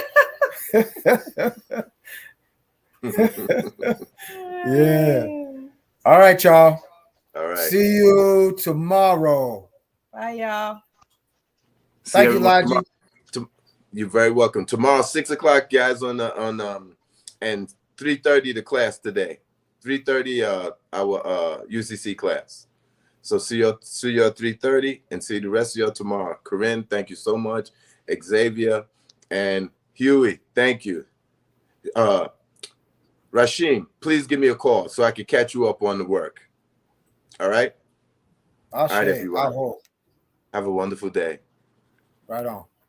Yeah. All right, y'all. All right. See you tomorrow. Bye, y'all. Thank you, Laji. You're very welcome. Tomorrow, 6 o'clock, guys, and 3:30 the class today. 3:30 our UCC class. So see you at 3:30 and see the rest of y'all tomorrow. Corinne, thank you so much. Xavier and Huey, thank you. Rashim, please give me a call so I can catch you up on the work. All right? All right, everyone. I hope. Have a wonderful day. Right on.